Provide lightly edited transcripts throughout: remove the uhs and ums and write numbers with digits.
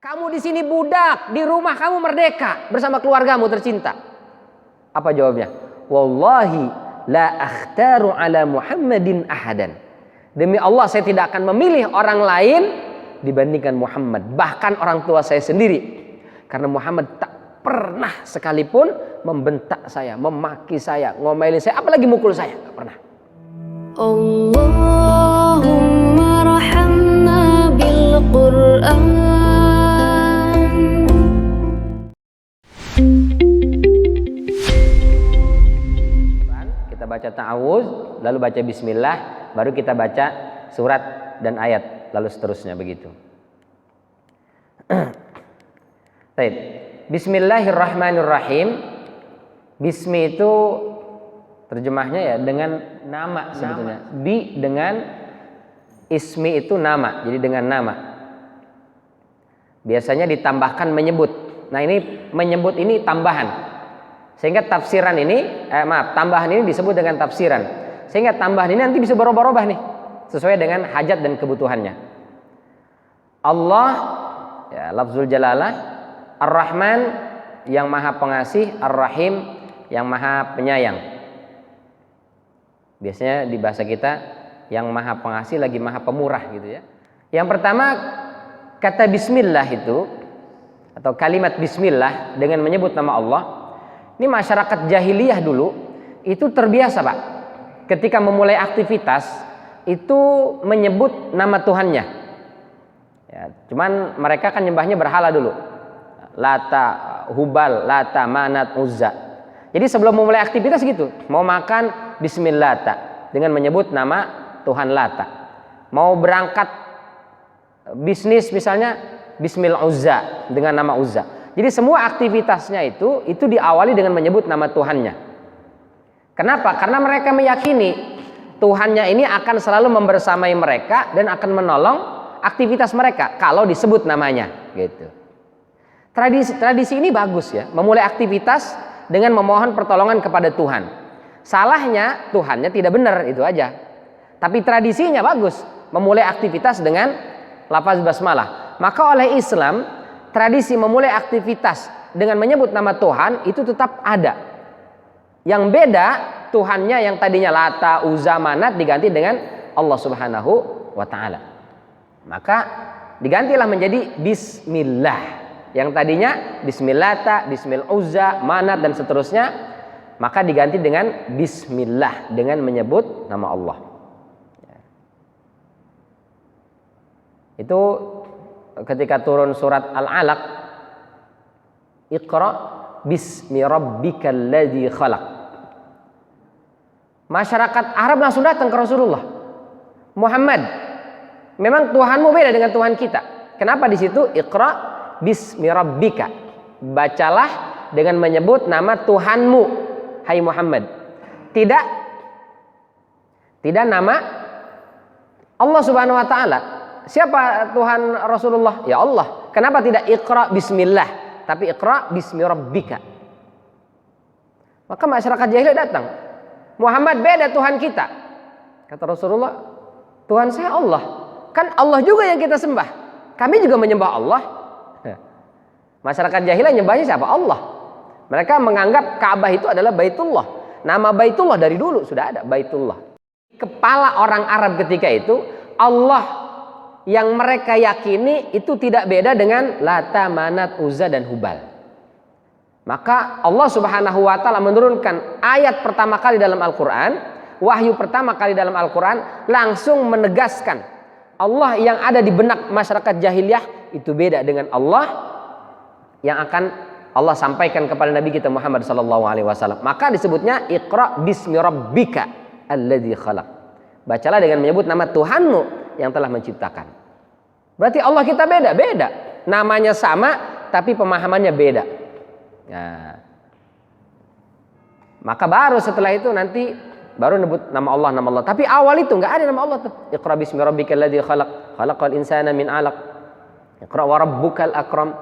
Kamu di sini budak, di rumah kamu merdeka bersama keluargamu tercinta. Apa jawabnya? Wallahi la akhtaru ala Muhammadin ahadan. Demi Allah saya tidak akan memilih orang lain dibandingkan Muhammad, bahkan orang tua saya sendiri. Karena Muhammad tak pernah sekalipun membentak saya, memaki saya, ngomelin saya, apalagi mukul saya, tak pernah. Allahumma rahamna bil Qur'an. Kita baca ta'awuz, lalu baca bismillah, baru kita baca surat dan ayat, lalu seterusnya begitu. Baik. Bismillahirrahmanirrahim. Bismi itu terjemahnya ya dengan nama sebetulnya. Bi dengan ismi itu nama, jadi dengan nama. Biasanya ditambahkan menyebut. Nah ini menyebut ini tambahan. Sehingga tafsiran ini, tambahan ini disebut dengan tafsiran. Sehingga tambahan ini nanti bisa berubah-ubah nih, sesuai dengan hajat dan kebutuhannya. Allah, ya, lafzul jalalah, Ar-Rahman yang maha pengasih, Ar-Rahim yang maha penyayang. Biasanya di bahasa kita yang maha pengasih lagi maha pemurah gitu ya. Yang pertama kata bismillah itu atau kalimat bismillah dengan menyebut nama Allah. Ini masyarakat jahiliyah dulu itu terbiasa Pak, ketika memulai aktivitas itu menyebut nama Tuhannya ya, cuman mereka kan nyembahnya berhala dulu, Lata, Hubal, Lata, Manat, Uzza. Jadi sebelum memulai aktivitas gitu, mau makan bismillah dengan menyebut nama Tuhan Lata, mau berangkat bisnis misalnya bismil Uzza dengan nama Uzza. Jadi semua aktivitasnya itu diawali dengan menyebut nama Tuhannya. Kenapa? Karena mereka meyakini Tuhannya ini akan selalu membersamai mereka dan akan menolong aktivitas mereka kalau disebut namanya gitu. Tradisi ini bagus ya, memulai aktivitas dengan memohon pertolongan kepada Tuhan. Salahnya Tuhannya tidak benar, itu aja. Tapi tradisinya bagus, memulai aktivitas dengan lafaz basmalah. Maka oleh Islam tradisi memulai aktivitas dengan menyebut nama Tuhan itu tetap ada. Yang beda Tuhannya yang tadinya Lata, Uzza, Manat diganti dengan Allah Subhanahu wa taala. Maka digantilah menjadi bismillah. Yang tadinya bismillata, bismil Uzza, Manat dan seterusnya, maka diganti dengan bismillah dengan menyebut nama Allah. Itu ketika turun surat Al-Alaq, Iqra bismi rabbikal ladzi khalaq. Masyarakat Arab langsung datang ke Rasulullah. Muhammad, memang Tuhanmu beda dengan Tuhan kita. Kenapa di situ Iqra bismi rabbika? Bacalah dengan menyebut nama Tuhanmu, hai Muhammad. Tidak nama Allah Subhanahu wa taala. Siapa Tuhan Rasulullah? Ya Allah. Kenapa tidak Iqra bismillah, tapi Iqra bismi rabbika? Maka masyarakat jahiliyah datang. Muhammad beda Tuhan kita. Kata Rasulullah, Tuhan saya Allah. Kan Allah juga yang kita sembah. Kami juga menyembah Allah. Masyarakat jahiliyah nyembahnya siapa? Allah. Mereka menganggap Ka'bah itu adalah Baitullah. Nama Baitullah dari dulu sudah ada, Baitullah. Kepala orang Arab ketika itu, Allah yang mereka yakini itu tidak beda dengan Lata, Manat, Uzza dan Hubal. Maka Allah Subhanahu wa taala menurunkan ayat pertama kali dalam Al-Qur'an, wahyu pertama kali dalam Al-Qur'an, langsung menegaskan Allah yang ada di benak masyarakat jahiliyah itu beda dengan Allah yang akan Allah sampaikan kepada Nabi kita Muhammad sallallahu alaihi wasallam. Maka disebutnya Iqra bismi rabbika alladzi khalaq. Bacalah dengan menyebut nama Tuhanmu yang telah menciptakan. Berarti Allah kita beda. Namanya sama tapi pemahamannya beda. Nah, maka baru setelah itu nanti baru nyebut nama Allah. Tapi awal itu enggak ada nama Allah tuh. Iqra bismi rabbikal ladzi khalaq, khalaqal insana min 'alaq. Iqra wa rabbukal akram,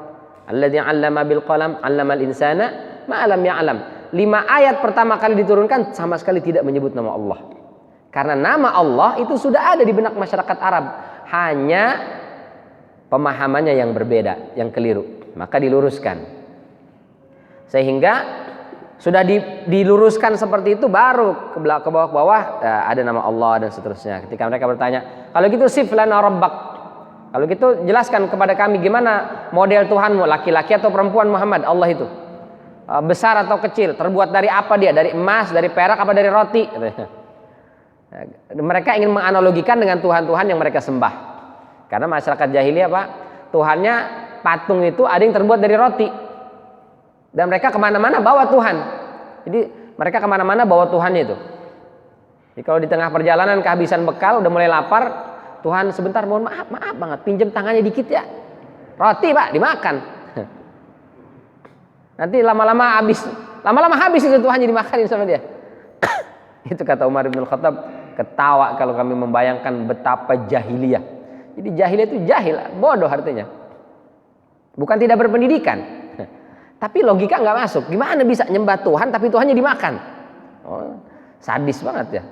alladzi 'allama bil qalam, 'allamal insana ma lam ya'lam. 5 ayat pertama kali diturunkan sama sekali tidak menyebut nama Allah. Karena nama Allah itu sudah ada di benak masyarakat Arab. Hanya pemahamannya yang berbeda, yang keliru, maka diluruskan. Sehingga sudah diluruskan seperti itu, baru ke bawah-bawah ada nama Allah dan seterusnya. Ketika mereka bertanya, kalau gitu sif lana rabbak, kalau gitu jelaskan kepada kami gimana model Tuhanmu, laki-laki atau perempuan Muhammad Allah itu, besar atau kecil, terbuat dari apa dia, dari emas, dari perak, apa dari roti. Mereka ingin menganalogikan dengan Tuhan-Tuhan yang mereka sembah. Karena masyarakat jahiliyah Pak, Tuhannya patung itu ada yang terbuat dari roti. Dan mereka kemana-mana bawa Tuhan. Jadi mereka kemana-mana bawa Tuhannya itu. Jadi kalau di tengah perjalanan kehabisan bekal, udah mulai lapar, Tuhan sebentar mohon maaf banget, pinjam tangannya dikit ya. Roti Pak, dimakan. Nanti lama-lama habis itu Tuhannya dimakanin sama dia. Itu kata Umar bin Khattab, ketawa kalau kami membayangkan betapa jahiliyah. Jadi jahiliyah itu jahil, bodoh artinya. Bukan tidak berpendidikan. Tapi logika nggak masuk. Gimana bisa nyembah Tuhan tapi Tuhannya dimakan? Oh, sadis banget ya.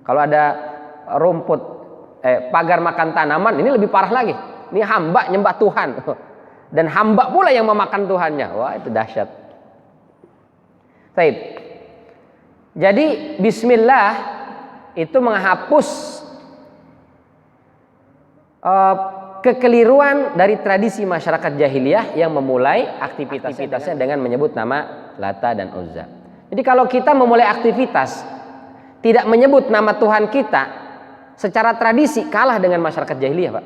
Kalau ada rumput, pagar makan tanaman, ini lebih parah lagi. Ini hamba nyembah Tuhan. Dan hamba pula yang memakan Tuhannya. Wah, itu dahsyat. Baik. Jadi bismillah itu menghapus kekeliruan dari tradisi masyarakat jahiliyah yang memulai aktivitasnya dengan menyebut nama Lata dan Uzza. Jadi kalau kita memulai aktivitas tidak menyebut nama Tuhan kita, secara tradisi kalah dengan masyarakat jahiliyah Pak.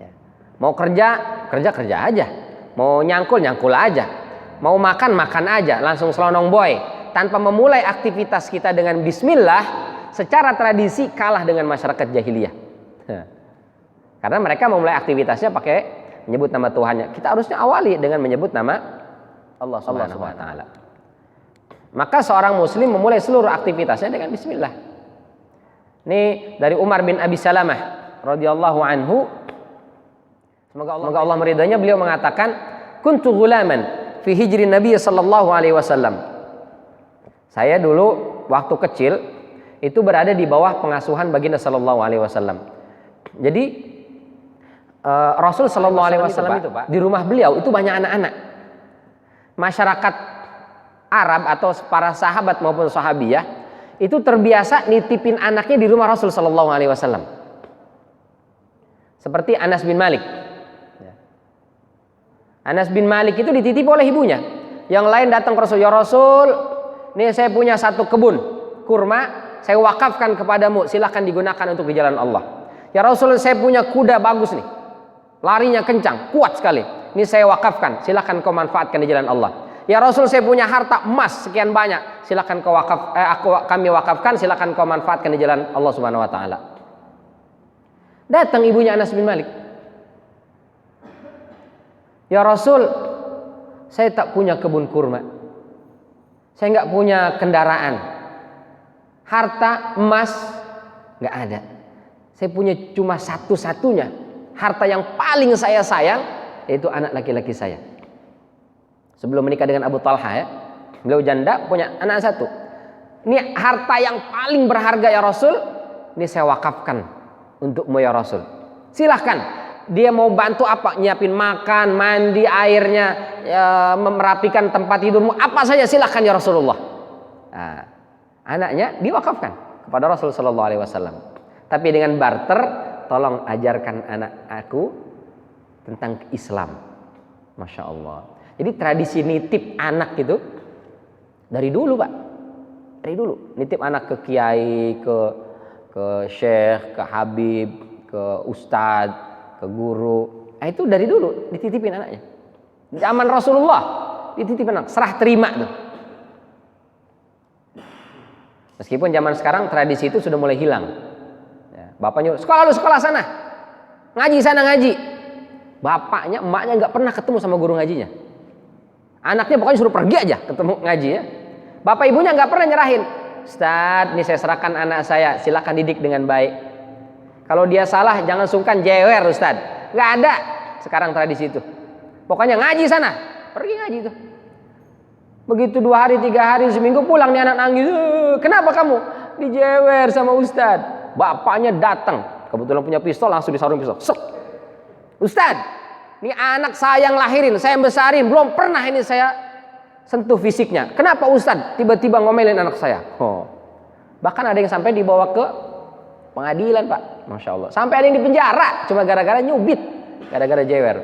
Ya. Mau kerja aja, mau nyangkul aja, mau makan aja, langsung selonong boy. Tanpa memulai aktivitas kita dengan bismillah, secara tradisi kalah dengan masyarakat jahiliyah. Karena mereka memulai aktivitasnya pakai menyebut nama Tuhannya. Kita harusnya awali dengan menyebut nama Allah Subhanahu wa taala. Maka seorang muslim memulai seluruh aktivitasnya dengan bismillah. Ini dari Umar bin Abi Salamah radhiyallahu anhu. Semoga Allah meridainya, beliau mengatakan, "Kuntu ghulaman fi hijri Nabi sallallahu alaihi wasallam." Saya dulu waktu kecil itu berada di bawah pengasuhan baginda sallallahu alaihi wasallam. Jadi Rasul Shallallahu Alaihi Wasallam itu Pak, di rumah beliau itu banyak anak-anak. Masyarakat Arab atau para sahabat maupun sahabiyah itu terbiasa nitipin anaknya di rumah Rasul Shallallahu Alaihi Wasallam. Seperti Anas bin Malik. Anas bin Malik itu dititip oleh ibunya. Yang lain datang ke Rasul, ya Rasul, nih saya punya satu kebun kurma, saya wakafkan kepadamu, silahkan digunakan untuk di jalan Allah. Ya Rasul, saya punya kuda bagus nih, larinya kencang, kuat sekali. Ini saya wakafkan, silakan kau manfaatkan di jalan Allah. Ya Rasul, saya punya harta emas sekian banyak, silakan kami wakafkan, silakan kau manfaatkan di jalan Allah Subhanahu wa taala. Datang ibunya Anas bin Malik. Ya Rasul, saya tak punya kebun kurma. Saya enggak punya kendaraan. Harta emas enggak ada. Saya punya cuma satu-satunya harta yang paling saya sayang, yaitu anak laki-laki saya. Sebelum menikah dengan Abu Talha ya, beliau janda punya anak satu. Ini harta yang paling berharga ya Rasul, ini saya wakafkan untukmu ya Rasul. Silahkan, dia mau bantu apa, nyiapin makan, mandi, airnya, merapikan tempat tidurmu, apa saja silahkan ya Rasulullah. Nah, anaknya diwakafkan kepada Rasul Sallallahu Alaihi Wasallam. Tapi dengan barter, tolong ajarkan anak aku tentang Islam. Masya Allah. Jadi tradisi nitip anak itu dari dulu Pak. Dari dulu. Nitip anak ke kiai, ke syekh, ke habib, ke ustadz, ke guru. Nah, itu dari dulu dititipin anaknya. Zaman Rasulullah dititipin anak, serah terima tuh. Meskipun zaman sekarang tradisi itu sudah mulai hilang. Bapak nyuruh, sekolah sana, ngaji sana ngaji. Bapaknya, emaknya nggak pernah ketemu sama guru ngajinya. Anaknya pokoknya suruh pergi aja ketemu ngaji ya. Bapak ibunya nggak pernah nyerahin. Ustadz, ini saya serahkan anak saya, silakan didik dengan baik. Kalau dia salah jangan sungkan jewer Ustadz. Nggak ada sekarang tradisi itu. Pokoknya ngaji sana, pergi ngaji itu. Begitu 2 hari, 3 hari, seminggu pulang nih anak nangis. Kenapa kamu? Dijewer sama Ustadz. Bapaknya datang, kebetulan punya pistol, langsung disarung pistol. Sek. Ustadz, ini anak saya yang lahirin, saya yang besarin, belum pernah ini saya sentuh fisiknya. Kenapa Ustadz tiba-tiba ngomelin anak saya? Bahkan ada yang sampai dibawa ke pengadilan, Pak. Masya Allah. Sampai ada yang dipenjara cuma gara-gara nyubit, gara-gara jewer.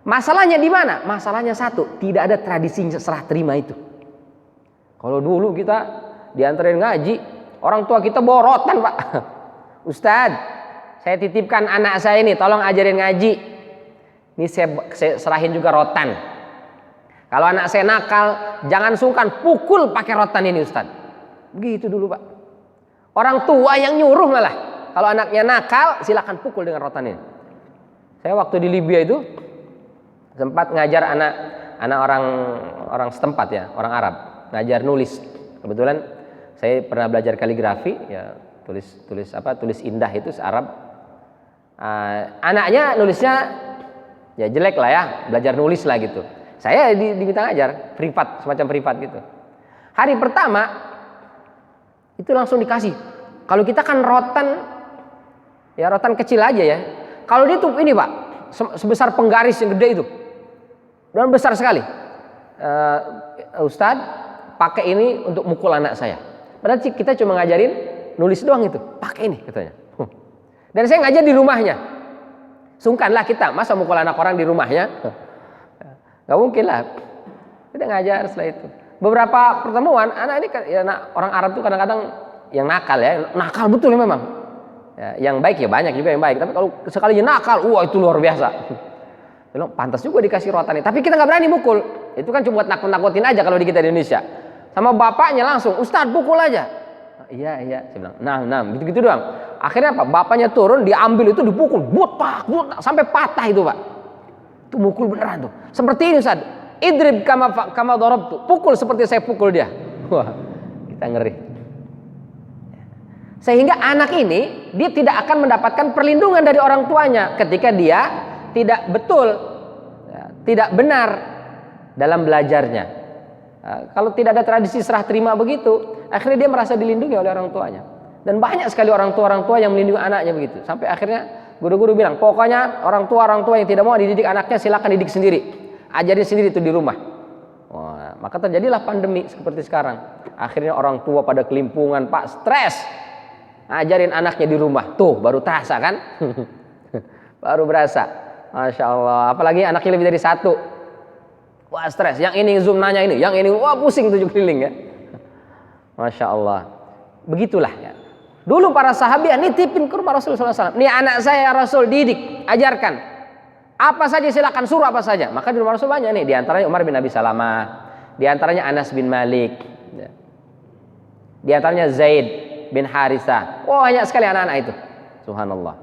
Masalahnya di mana? Masalahnya satu, tidak ada tradisi serah terima itu. Kalau dulu kita diantarin ngaji, orang tua kita borotan, Pak. Ustadz, saya titipkan anak saya ini, tolong ajarin ngaji. Ini saya serahin juga rotan. Kalau anak saya nakal, jangan sungkan pukul pakai rotan ini, Ustadz. Begitu dulu, Pak. Orang tua yang nyuruh malah. Kalau anaknya nakal, silakan pukul dengan rotan ini. Saya waktu di Libya itu sempat ngajar anak orang setempat ya, orang Arab, ngajar nulis. Kebetulan saya pernah belajar kaligrafi, ya tulis indah itu Arab. Anaknya nulisnya ya jelek lah ya, belajar nulis lah gitu. Saya diminta ngajar, privat, semacam privat gitu. Hari pertama itu langsung dikasih. Kalau kita kan rotan kecil aja ya. Kalau dia tuh ini Pak, sebesar penggaris yang gede itu, dan besar sekali. Ustadz, pakai ini untuk mukul anak saya. Padahal kita cuma ngajarin nulis doang itu, pakai ini katanya. Dan saya ngajar di rumahnya. Sungkanlah kita, masa mukul anak orang di rumahnya? Gak mungkin lah. Kita ngajar setelah itu. Beberapa pertemuan, anak ini kan, ya, orang Arab tuh kadang-kadang yang nakal ya, nakal betul ya memang. Ya, yang baik ya banyak juga yang baik. Tapi kalau sekalinya nakal, wah itu luar biasa. Pantas juga dikasih rotan ini. Tapi kita nggak berani mukul. Itu kan cuma buat nakut-nakutin aja kalau di kita di Indonesia. Sama bapaknya langsung, Ustadz pukul aja. Iya. Saya bilang, nah, gitu-gitu doang. Akhirnya apa? Bapaknya turun, diambil itu dipukul, butak, sampai patah itu Pak. Itu mukul beneran tuh. Seperti ini Ustadz. Idrib kama darabtu. Pukul seperti saya pukul dia. Wah, kita ngeri. Sehingga anak ini dia tidak akan mendapatkan perlindungan dari orang tuanya ketika dia tidak betul, ya, tidak benar dalam belajarnya. Kalau tidak ada tradisi serah terima begitu, akhirnya dia merasa dilindungi oleh orang tuanya. Dan banyak sekali orang tua yang melindungi anaknya begitu. Sampai akhirnya guru-guru bilang, pokoknya orang tua yang tidak mau dididik anaknya silakan didik sendiri, ajarin sendiri itu di rumah. Wah, maka terjadilah pandemi seperti sekarang. Akhirnya orang tua pada kelimpungan, Pak, stres. Ajarin anaknya di rumah, tuh baru terasa kan? Baru berasa, Masya Allah. Apalagi anaknya lebih dari satu, wah stres. Yang ini zoom nanya ini, yang ini wah pusing 7 keliling ya. Masya Allah. Begitulah ya. Dulu para sahabat nitipin ke rumah Rasulullah SAW. Nih anak saya Rasul, didik, ajarkan. Apa saja silakan, suruh apa saja. Maka di rumah Rasul banyak nih. Di antaranya Umar bin Abi Salamah, di antaranya Anas bin Malik, di antaranya Zaid bin Harithah. Oh, banyak sekali anak-anak itu. Subhanallah.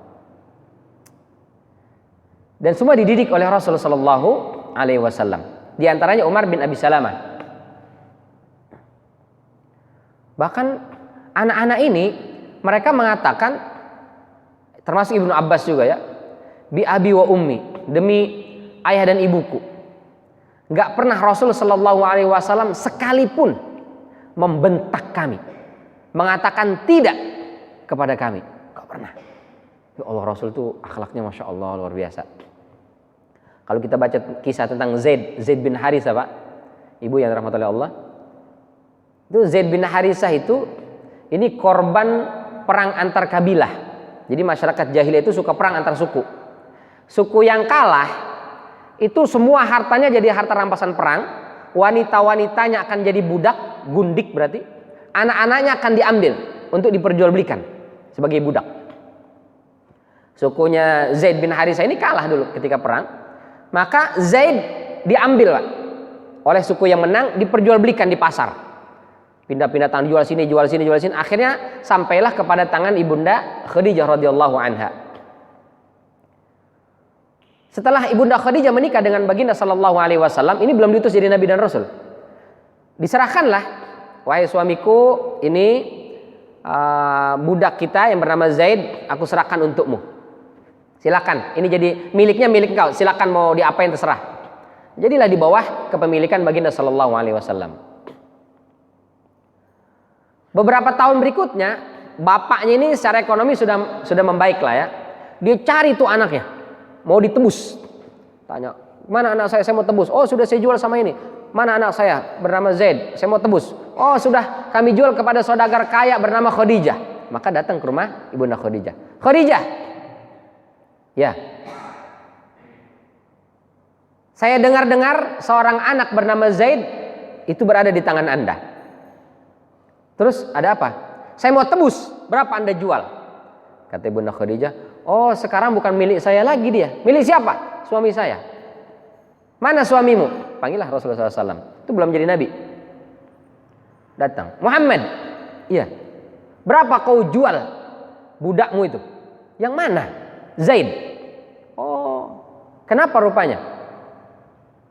Dan semua dididik oleh Rasulullah sallallahu alaihi wasallam. Di antaranya Umar bin Abi Salamah. Bahkan anak-anak ini mereka mengatakan, termasuk Ibnu Abbas juga ya, bi abi wa ummi, demi ayah dan ibuku. Enggak pernah Rasul sallallahu alaihi wasallam sekalipun membentak kami, mengatakan tidak kepada kami. Enggak pernah. Ya Allah, Rasul itu akhlaknya Masya Allah luar biasa. Kalau kita baca kisah tentang Zaid bin Harithah Pak, ibu yang dirahmati oleh Allah, itu Zaid bin Harithah itu ini korban perang antar kabilah. Jadi masyarakat jahiliyah itu suka perang antar suku. Suku yang kalah itu semua hartanya jadi harta rampasan perang, wanita-wanitanya akan jadi budak, gundik berarti, anak-anaknya akan diambil untuk diperjualbelikan sebagai budak. Sukunya Zaid bin Harithah ini kalah dulu ketika perang, maka Zaid diambil Pak, oleh suku yang menang, diperjualbelikan di pasar. Pindah-pindah tangan, jual sini. Akhirnya sampailah kepada tangan ibunda Khadijah radhiyallahu anha. Setelah ibunda Khadijah menikah dengan baginda sallallahu alaihi wasallam, ini belum diutus jadi nabi dan rasul. Diserahkanlah, wahai suamiku, ini budak kita yang bernama Zaid, aku serahkan untukmu. Silakan, ini jadi milik engkau. Silakan mau diapain terserah. Jadilah di bawah kepemilikan baginda sallallahu alaihi wasallam. Beberapa tahun berikutnya, bapaknya ini secara ekonomi sudah membaik lah ya. Dia cari tuh anaknya. mau ditebus. Tanya, mana anak saya mau tebus. Oh sudah saya jual sama ini. Mana anak saya bernama Zaid, saya mau tebus. Oh sudah kami jual kepada saudagar kaya bernama Khadijah. Maka datang ke rumah ibunda Khadijah. Khadijah, ya, saya dengar-dengar seorang anak bernama Zaid itu berada di tangan Anda. Terus ada apa? Saya mau tebus, berapa Anda jual? Kata ibunda Khadijah, oh sekarang bukan milik saya lagi dia. Milik siapa? Suami saya. Mana suamimu? Panggillah Rasulullah SAW. Itu belum jadi nabi. Datang, Muhammad. Iya. Berapa kau jual budakmu itu? Yang mana? Zaid. Oh, kenapa rupanya?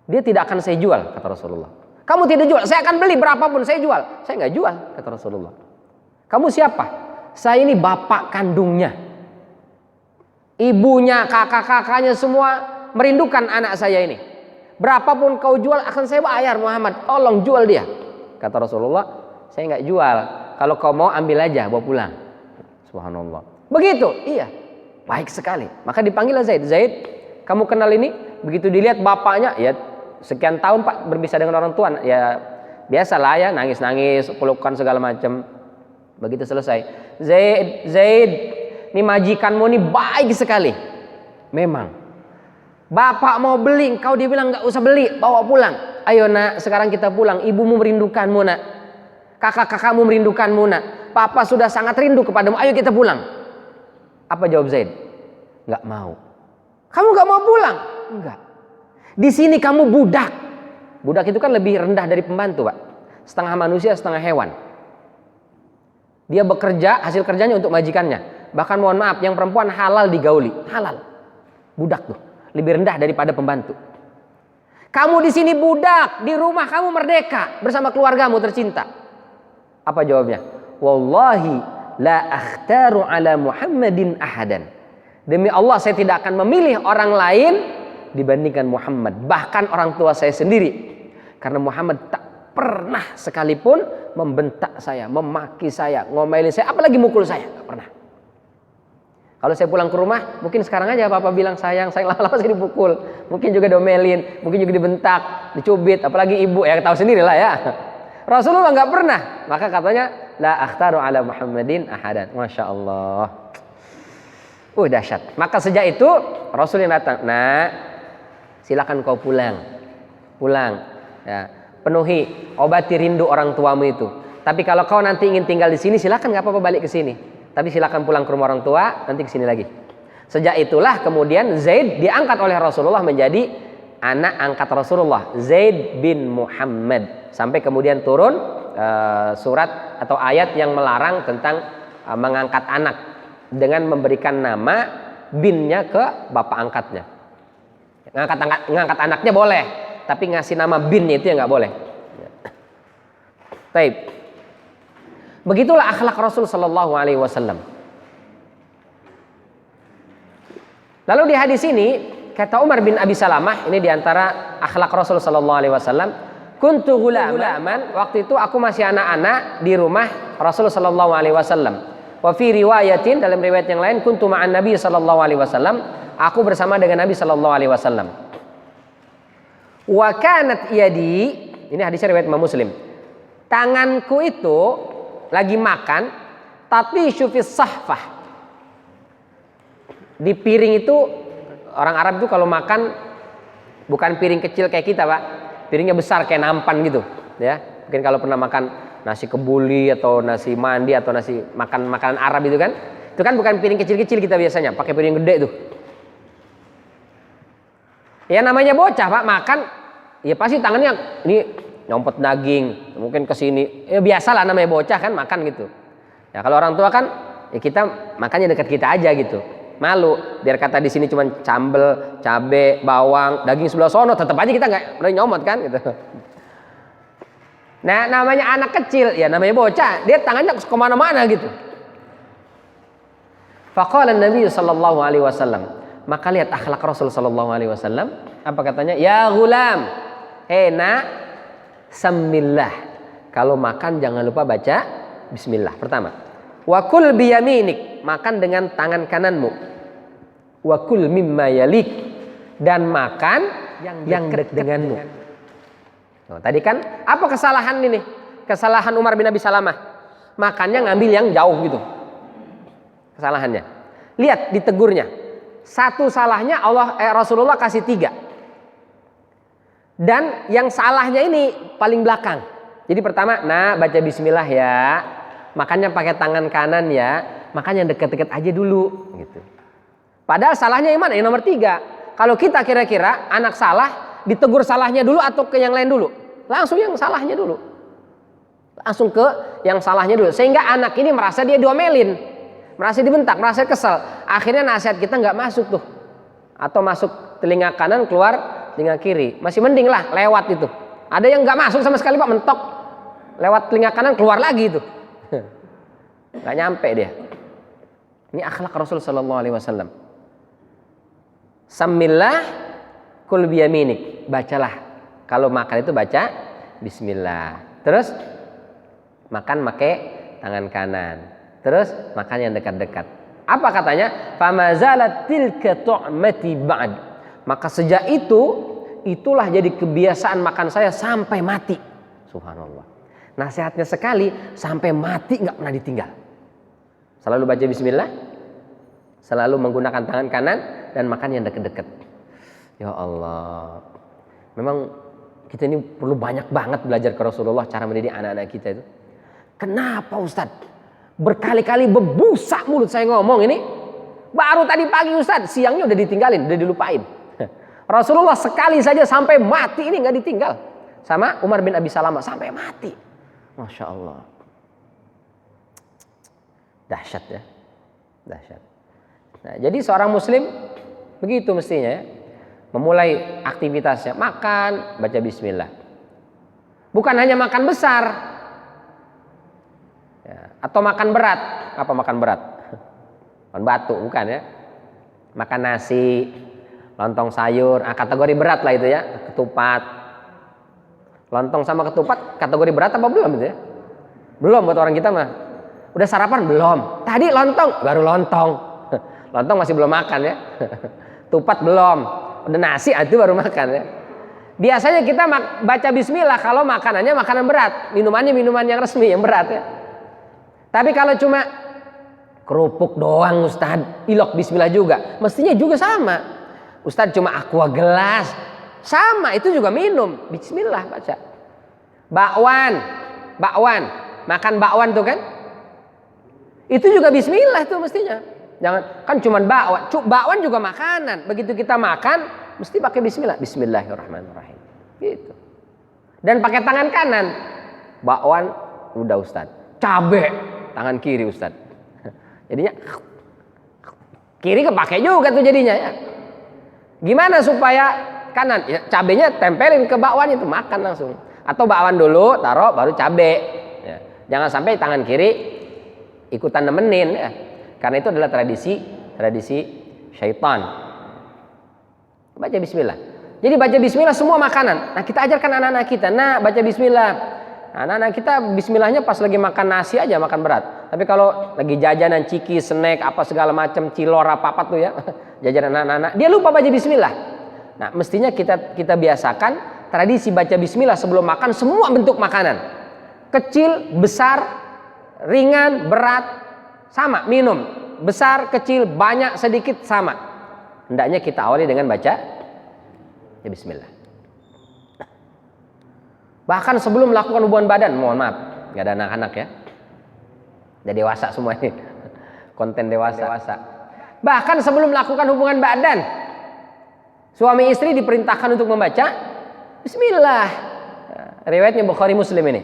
Dia tidak akan saya jual, kata Rasulullah. Kamu tidak jual, saya akan beli berapapun saya jual. Saya nggak jual, kata Rasulullah. Kamu siapa? Saya ini bapak kandungnya. Ibunya, kakak-kakaknya semua merindukan anak saya ini. Berapapun kau jual akan saya bayar Muhammad. Tolong jual dia. Kata Rasulullah, saya nggak jual. Kalau kau mau ambil aja, bawa pulang. Subhanallah. Begitu, iya. Baik sekali. Maka dipanggil Zaid. Zaid, kamu kenal ini? Begitu dilihat bapaknya, ya sekian tahun Pak berpisah dengan orang tua, ya biasalah ya, nangis-nangis, pelukan segala macam. Begitu selesai, Zaid, ini majikanmu ini baik sekali. Memang. Bapak mau beli, kau dia bilang nggak usah beli, bawa pulang. Ayo nak, sekarang kita pulang. Ibumu merindukanmu nak, kakak-kakakmu merindukanmu nak. Papa sudah sangat rindu kepadamu. Ayo kita pulang. Apa jawab Zaid? Nggak mau. Kamu nggak mau pulang? Enggak. Di sini kamu budak. Budak itu kan lebih rendah dari pembantu, Pak. Setengah manusia, setengah hewan. Dia bekerja, hasil kerjanya untuk majikannya. Bahkan mohon maaf, yang perempuan halal digauli, halal. Budak tuh, lebih rendah daripada pembantu. Kamu di sini budak, di rumah kamu merdeka bersama keluargamu tercinta. Apa jawabnya? Wallahi la akhtaru ala Muhammadin ahadan. Demi Allah saya tidak akan memilih orang lain dibandingkan Muhammad, bahkan orang tua saya sendiri. Karena Muhammad tak pernah sekalipun membentak saya, memaki saya, ngomelin saya, apalagi mukul saya, tak pernah. Kalau saya pulang ke rumah, mungkin sekarang aja papa bilang sayang, lama-lama saya dipukul, mungkin juga domelin, mungkin juga dibentak, dicubit, apalagi ibu, ya tahu sendiri lah ya. Rasulullah nggak pernah, maka katanya la akhtaru ala Muhammadin ahadan. Masya Allah. Dahsyat. Maka sejak itu Rasul yang datang, nah silakan kau pulang, ya, penuhi, obati rindu orang tuamu itu. Tapi kalau kau nanti ingin tinggal di sini, silakan, nggak apa-apa balik ke sini. Tapi silakan pulang ke rumah orang tua, nanti ke sini lagi. Sejak itulah kemudian Zaid diangkat oleh Rasulullah menjadi anak angkat Rasulullah, Zaid bin Muhammad. Sampai kemudian turun surat atau ayat yang melarang tentang mengangkat anak dengan memberikan nama binnya ke bapak angkatnya. Ngangkat anaknya boleh, tapi ngasih nama binnya itu yang nggak boleh. Baik. Begitulah akhlak Rasul sallallahu alaihi wasallam. Lalu di hadis ini kata Umar bin Abi Salamah, ini diantara akhlak Rasul sallallahu alaihi wasallam, kuntu ghulaman, waktu itu aku masih anak-anak di rumah Rasul sallallahu alaihi wasallam. Wa fi riwayatin, dalam riwayat yang lain, kuntu ma'an Nabi sallallahu alaihi wasallam, aku bersama dengan Nabi sallallahu alaihi wasallam. Wa kanat yadi, ini hadisnya riwayat Imam Muslim. Tanganku itu lagi makan, tapi syufis sahfah. Di piring itu, orang Arab itu kalau makan bukan piring kecil kayak kita, Pak. Piringnya besar kayak nampan gitu, ya. Mungkin kalau pernah makan nasi kebuli atau nasi mandi atau nasi makan makanan Arab itu kan bukan piring kecil-kecil kita biasanya, pakai piring gede tuh. Ya namanya bocah, Pak, makan ya pasti tangannya ini nyompot daging, mungkin ke sini. Ya biasalah namanya bocah kan makan gitu. Ya kalau orang tua kan ya kita makannya dekat kita aja gitu. Malu, biar kata di sini cuma sambel, cabe, bawang, daging sebelah sono, tetap aja kita nggak boleh nyomot kan gitu. Nah namanya anak kecil, ya namanya bocah, dia tangannya kemana-mana gitu. Faqala Nabi sallallahu alaihi wasallam, maka lihat akhlak Rasul sallallahu alaihi wasallam, apa katanya? Ya ghulam, nak, samillah. Kalau makan jangan lupa baca bismillah pertama. Wa kul biyaminik, makan dengan tangan kananmu. wa kul mimma yalik, dan makan yang dekat denganmu. Nah, tadi kan apa kesalahan ini? Kesalahan Umar bin Abi Salamah, makannya ngambil yang jauh gitu. Kesalahannya. Lihat ditegurnya. Satu salahnya Rasulullah kasih 3. Dan yang salahnya ini paling belakang. Jadi pertama, nah baca bismillah ya. Makannya pakai tangan kanan ya. Makan yang dekat-dekat aja dulu gitu. Padahal salahnya yang mana? Yang nomor 3. Kalau kita kira-kira anak salah, ditegur salahnya dulu atau ke yang lain dulu? Langsung yang salahnya dulu. Langsung ke yang salahnya dulu. Sehingga anak ini merasa dia diomelin, merasa dibentak, merasa kesel. Akhirnya nasihat kita nggak masuk tuh. Atau masuk telinga kanan, keluar telinga kiri. Masih mending lah lewat itu. Ada yang nggak masuk sama sekali Pak, mentok. Lewat telinga kanan, keluar lagi itu. Nggak nyampe dia. Ini akhlak Rasul sallallahu alaihi wasallam. Samillah kul biyaminik. Bacalah. Kalau makan itu baca bismillah. Terus makan pakai tangan kanan. Terus makan yang dekat-dekat. Apa katanya? Famazalat tilka tu'mati ba'd. Maka sejak itu, itulah jadi kebiasaan makan saya sampai mati. Subhanallah. Nasihatnya sekali, sampai mati nggak pernah ditinggal. Selalu baca bismillah, selalu menggunakan tangan kanan, dan makan yang dekat-dekat. Ya Allah, memang kita ini perlu banyak banget belajar ke Rasulullah, cara mendidik anak-anak kita itu. Kenapa Ustadz? Berkali-kali bebusak mulut saya ngomong ini. Baru tadi pagi Ustadz, siangnya udah ditinggalin, udah dilupain. Rasulullah sekali saja sampai mati ini nggak ditinggal. Sama Umar bin Abi Salamah sampai mati. Masya Allah. Dahsyat ya. Dahsyat. Nah, jadi seorang muslim begitu mestinya ya. Memulai aktivitasnya, makan, baca bismillah. Bukan hanya makan besar. Ya, atau makan berat. Apa makan berat? Makan batu, bukan ya. Makan nasi, lontong sayur, kategori berat lah itu ya. Ketupat. Lontong sama ketupat kategori berat apa belum itu ya? Belum buat orang kita mah. Udah sarapan belum? Tadi lontong, baru lontong. Lontong masih belum makan ya. Tupat belum. Udah nasi itu baru makan ya. Biasanya kita baca bismillah kalau makanannya makanan berat, minumannya minuman yang resmi yang berat ya. Tapi kalau cuma kerupuk doang Ustadz, ilok bismillah juga, mestinya juga sama. Ustadz cuma aqua gelas, sama itu juga minum bismillah baca. Bakwan, makan bakwan tuh kan? Itu juga bismillah tuh mestinya. Jangan kan cuma bakwan juga makanan. Begitu kita makan mesti pakai bismillah. Bismillahirrahmanirrahim. Gitu. Dan pakai tangan kanan. Bakwan udah Ustaz. Cabe tangan kiri Ustaz. Jadinya kiri kepake juga tuh jadinya ya. Gimana supaya kanan? Ya, cabenya tempelin ke bakwan itu, makan langsung. Atau bakwan dulu taruh baru cabe. Ya. Jangan sampai tangan kiri ikutan nemenin ya. Karena itu adalah tradisi syaitan. Baca bismillah. Jadi baca bismillah semua makanan. Nah, kita ajarkan anak-anak kita, nah baca bismillah. Nah, anak-anak kita bismillahnya pas lagi makan nasi aja, makan berat. Tapi kalau lagi jajanan ciki, snack, apa segala macam, cilor apa tuh ya. Jajanan anak-anak, dia lupa baca bismillah. Nah, mestinya kita biasakan tradisi baca bismillah sebelum makan semua bentuk makanan. Kecil, besar, ringan, berat, sama minum. Besar, kecil, banyak, sedikit, sama. Hendaknya kita awali dengan baca ya bismillah. Bahkan sebelum melakukan hubungan badan, mohon maaf, nggak ada anak-anak ya. Udah dewasa semua ini. Konten dewasa. Bahkan sebelum melakukan hubungan badan, suami istri diperintahkan untuk membaca bismillah. Riwayatnya Bukhari Muslim ini.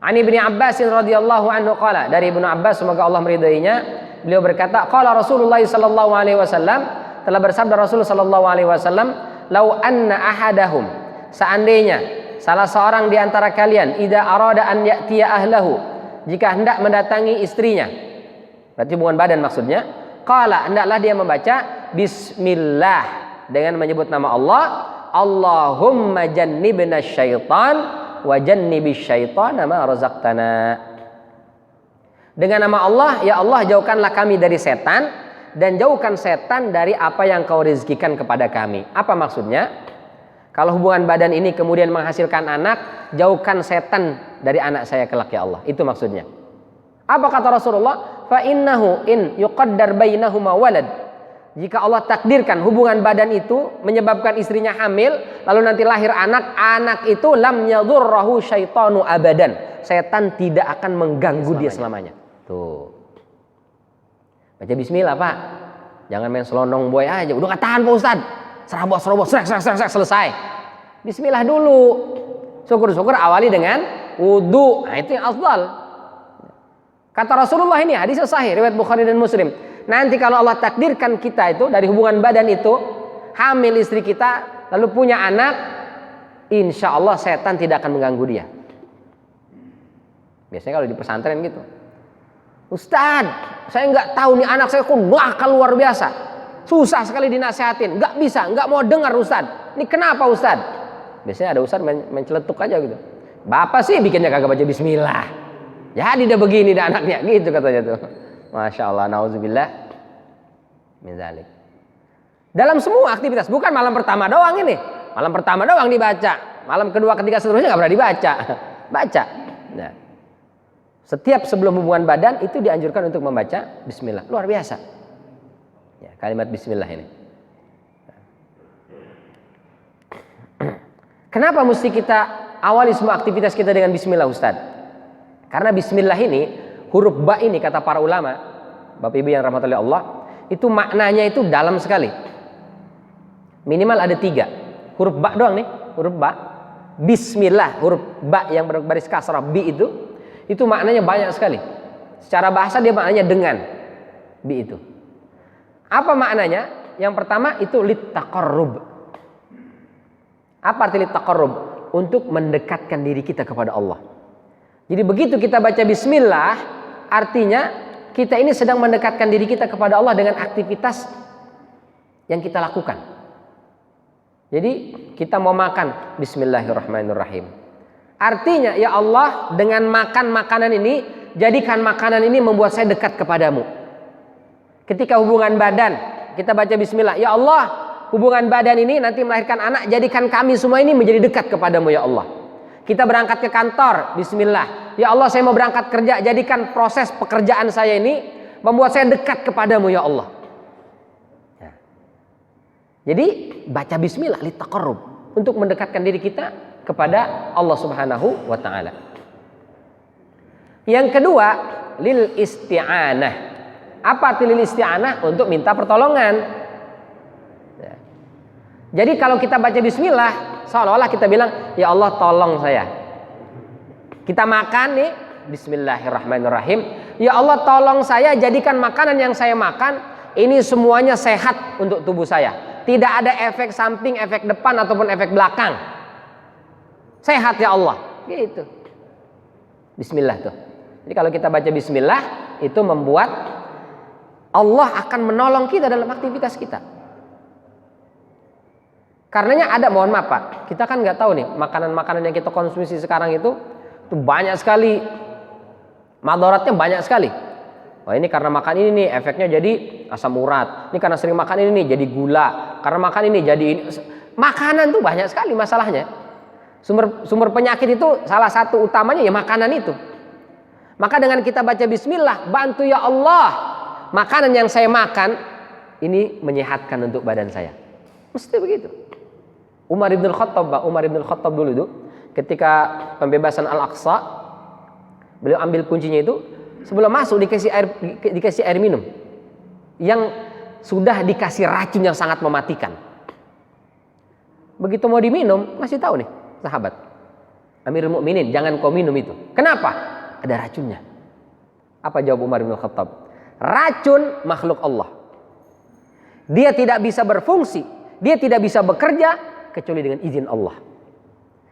Ani Ibnu Abbas radhiyallahu anhu qala, dari Ibnu Abbas semoga Allah meridainya, beliau berkata, qala Rasulullah sallallahu alaihi wasallam, telah bersabda Rasul sallallahu alaihi wasallam, lau anna ahadahum, seandainya salah seorang di antara kalian idza arada an ya'tiya ahlahu, jika hendak mendatangi istrinya, berarti hubungan badan maksudnya, qala, hendaklah dia membaca bismillah dengan menyebut nama Allah, Allahumma jannibna syaitan wa jannibis syaitana ma razaqtana. Dengan nama Allah, ya Allah jauhkanlah kami dari setan dan jauhkan setan dari apa yang kau rezekikan kepada kami. Apa maksudnya? Kalau hubungan badan ini kemudian menghasilkan anak, jauhkan setan dari anak saya kelak ya Allah. Itu maksudnya. Apa kata Rasulullah? Fa innahu in yuqaddar bainahuma walad. Jika Allah takdirkan hubungan badan itu menyebabkan istrinya hamil, lalu nanti lahir anak, anak itu lam yadurrahu syaitanu abadan. Setan tidak akan mengganggu dia selamanya. Tuh. Baca bismillah, Pak. Jangan main selondong boy aja. Udah gak tahan Pak Ustaz. Serobos, srek, selesai. Bismillah dulu. Syukur-syukur awali dengan wudu. Nah, itu yang afdal. Kata Rasulullah ini hadis sahih riwayat Bukhari dan Muslim. Nanti kalau Allah takdirkan kita itu dari hubungan badan itu hamil istri kita lalu punya anak, insya Allah setan tidak akan mengganggu dia. Biasanya kalau di pesantren gitu, Ustadz, saya nggak tahu nih anak saya kok nakal luar biasa, susah sekali dinasehatin, nggak bisa, nggak mau dengar Ustadz. Ini kenapa Ustadz? Biasanya ada Ustadz menceletuk aja gitu. Bapak sih bikinnya kagak baca Bismillah. Jadi dia begini dah anaknya, gitu katanya tuh. Masya Allah, nauzubillah min dzalik. Dalam semua aktivitas, bukan malam pertama doang ini. Malam pertama doang dibaca, malam kedua, ketiga, seterusnya nggak pernah dibaca. Baca. Nah, setiap sebelum hubungan badan itu dianjurkan untuk membaca Bismillah. Luar biasa. Ya, kalimat Bismillah ini. Kenapa mesti kita awali semua aktivitas kita dengan Bismillah, Ustaz? Karena Bismillah ini, huruf ba ini kata para ulama, Bapak Ibu yang rahmatullahi Allah, itu maknanya itu dalam sekali. Minimal ada 3. Huruf ba doang nih, huruf ba. Bismillah, huruf ba yang berbaris kasrah bi itu maknanya banyak sekali. Secara bahasa dia maknanya dengan bi itu. Apa maknanya? Yang pertama itu littaqarrub. Apa arti littaqarrub? Untuk mendekatkan diri kita kepada Allah. Jadi begitu kita baca Bismillah, artinya kita ini sedang mendekatkan diri kita kepada Allah dengan aktivitas yang kita lakukan. Jadi kita mau makan, Bismillahirrahmanirrahim. Artinya ya Allah, dengan makan makanan ini, jadikan makanan ini membuat saya dekat kepadamu. Ketika hubungan badan, kita baca Bismillah, ya Allah, hubungan badan ini nanti melahirkan anak, jadikan kami semua ini menjadi dekat kepadamu ya Allah. Kita berangkat ke kantor, Bismillah. Ya Allah, saya mau berangkat kerja, jadikan proses pekerjaan saya ini membuat saya dekat kepadamu ya Allah. Ya. Jadi baca Bismillah littaqarrub, untuk mendekatkan diri kita kepada Allah Subhanahu wa taala. Yang kedua, lil isti'anah. Apa arti lil isti'anah? Untuk minta pertolongan. Ya. Jadi kalau kita baca Bismillah, seolah-olah kita bilang, ya Allah tolong saya. Kita makan nih, Bismillahirrahmanirrahim. Ya Allah tolong saya, jadikan makanan yang saya makan ini semuanya sehat untuk tubuh saya. Tidak ada efek samping, efek depan ataupun efek belakang. Sehat ya Allah. Gitu. Bismillah tuh. Jadi kalau kita baca Bismillah, itu membuat Allah akan menolong kita dalam aktivitas kita. Karenanya ada, mohon maaf Pak, kita kan nggak tahu nih makanan-makanan yang kita konsumsi sekarang itu banyak sekali madaratnya, banyak sekali. Wah ini karena makan ini nih efeknya jadi asam urat. Ini karena sering makan ini nih jadi gula. Karena makan ini jadi ini. Makanan tuh banyak sekali masalahnya. Sumber penyakit itu salah satu utamanya ya makanan itu. Maka dengan kita baca Bismillah, bantu ya Allah, makanan yang saya makan ini menyehatkan untuk badan saya. Mesti begitu. Umar ibn Khattab dulu itu ketika pembebasan Al-Aqsa, beliau ambil kuncinya itu, sebelum masuk dikasih air minum yang sudah dikasih racun yang sangat mematikan. Begitu mau diminum, ngasih tahu nih sahabat, Amirul Mukminin, jangan kau minum itu. Kenapa? Ada racunnya. Apa jawab Umar bin Khattab? Racun makhluk Allah. Dia tidak bisa berfungsi, dia tidak bisa bekerja kecuali dengan izin Allah.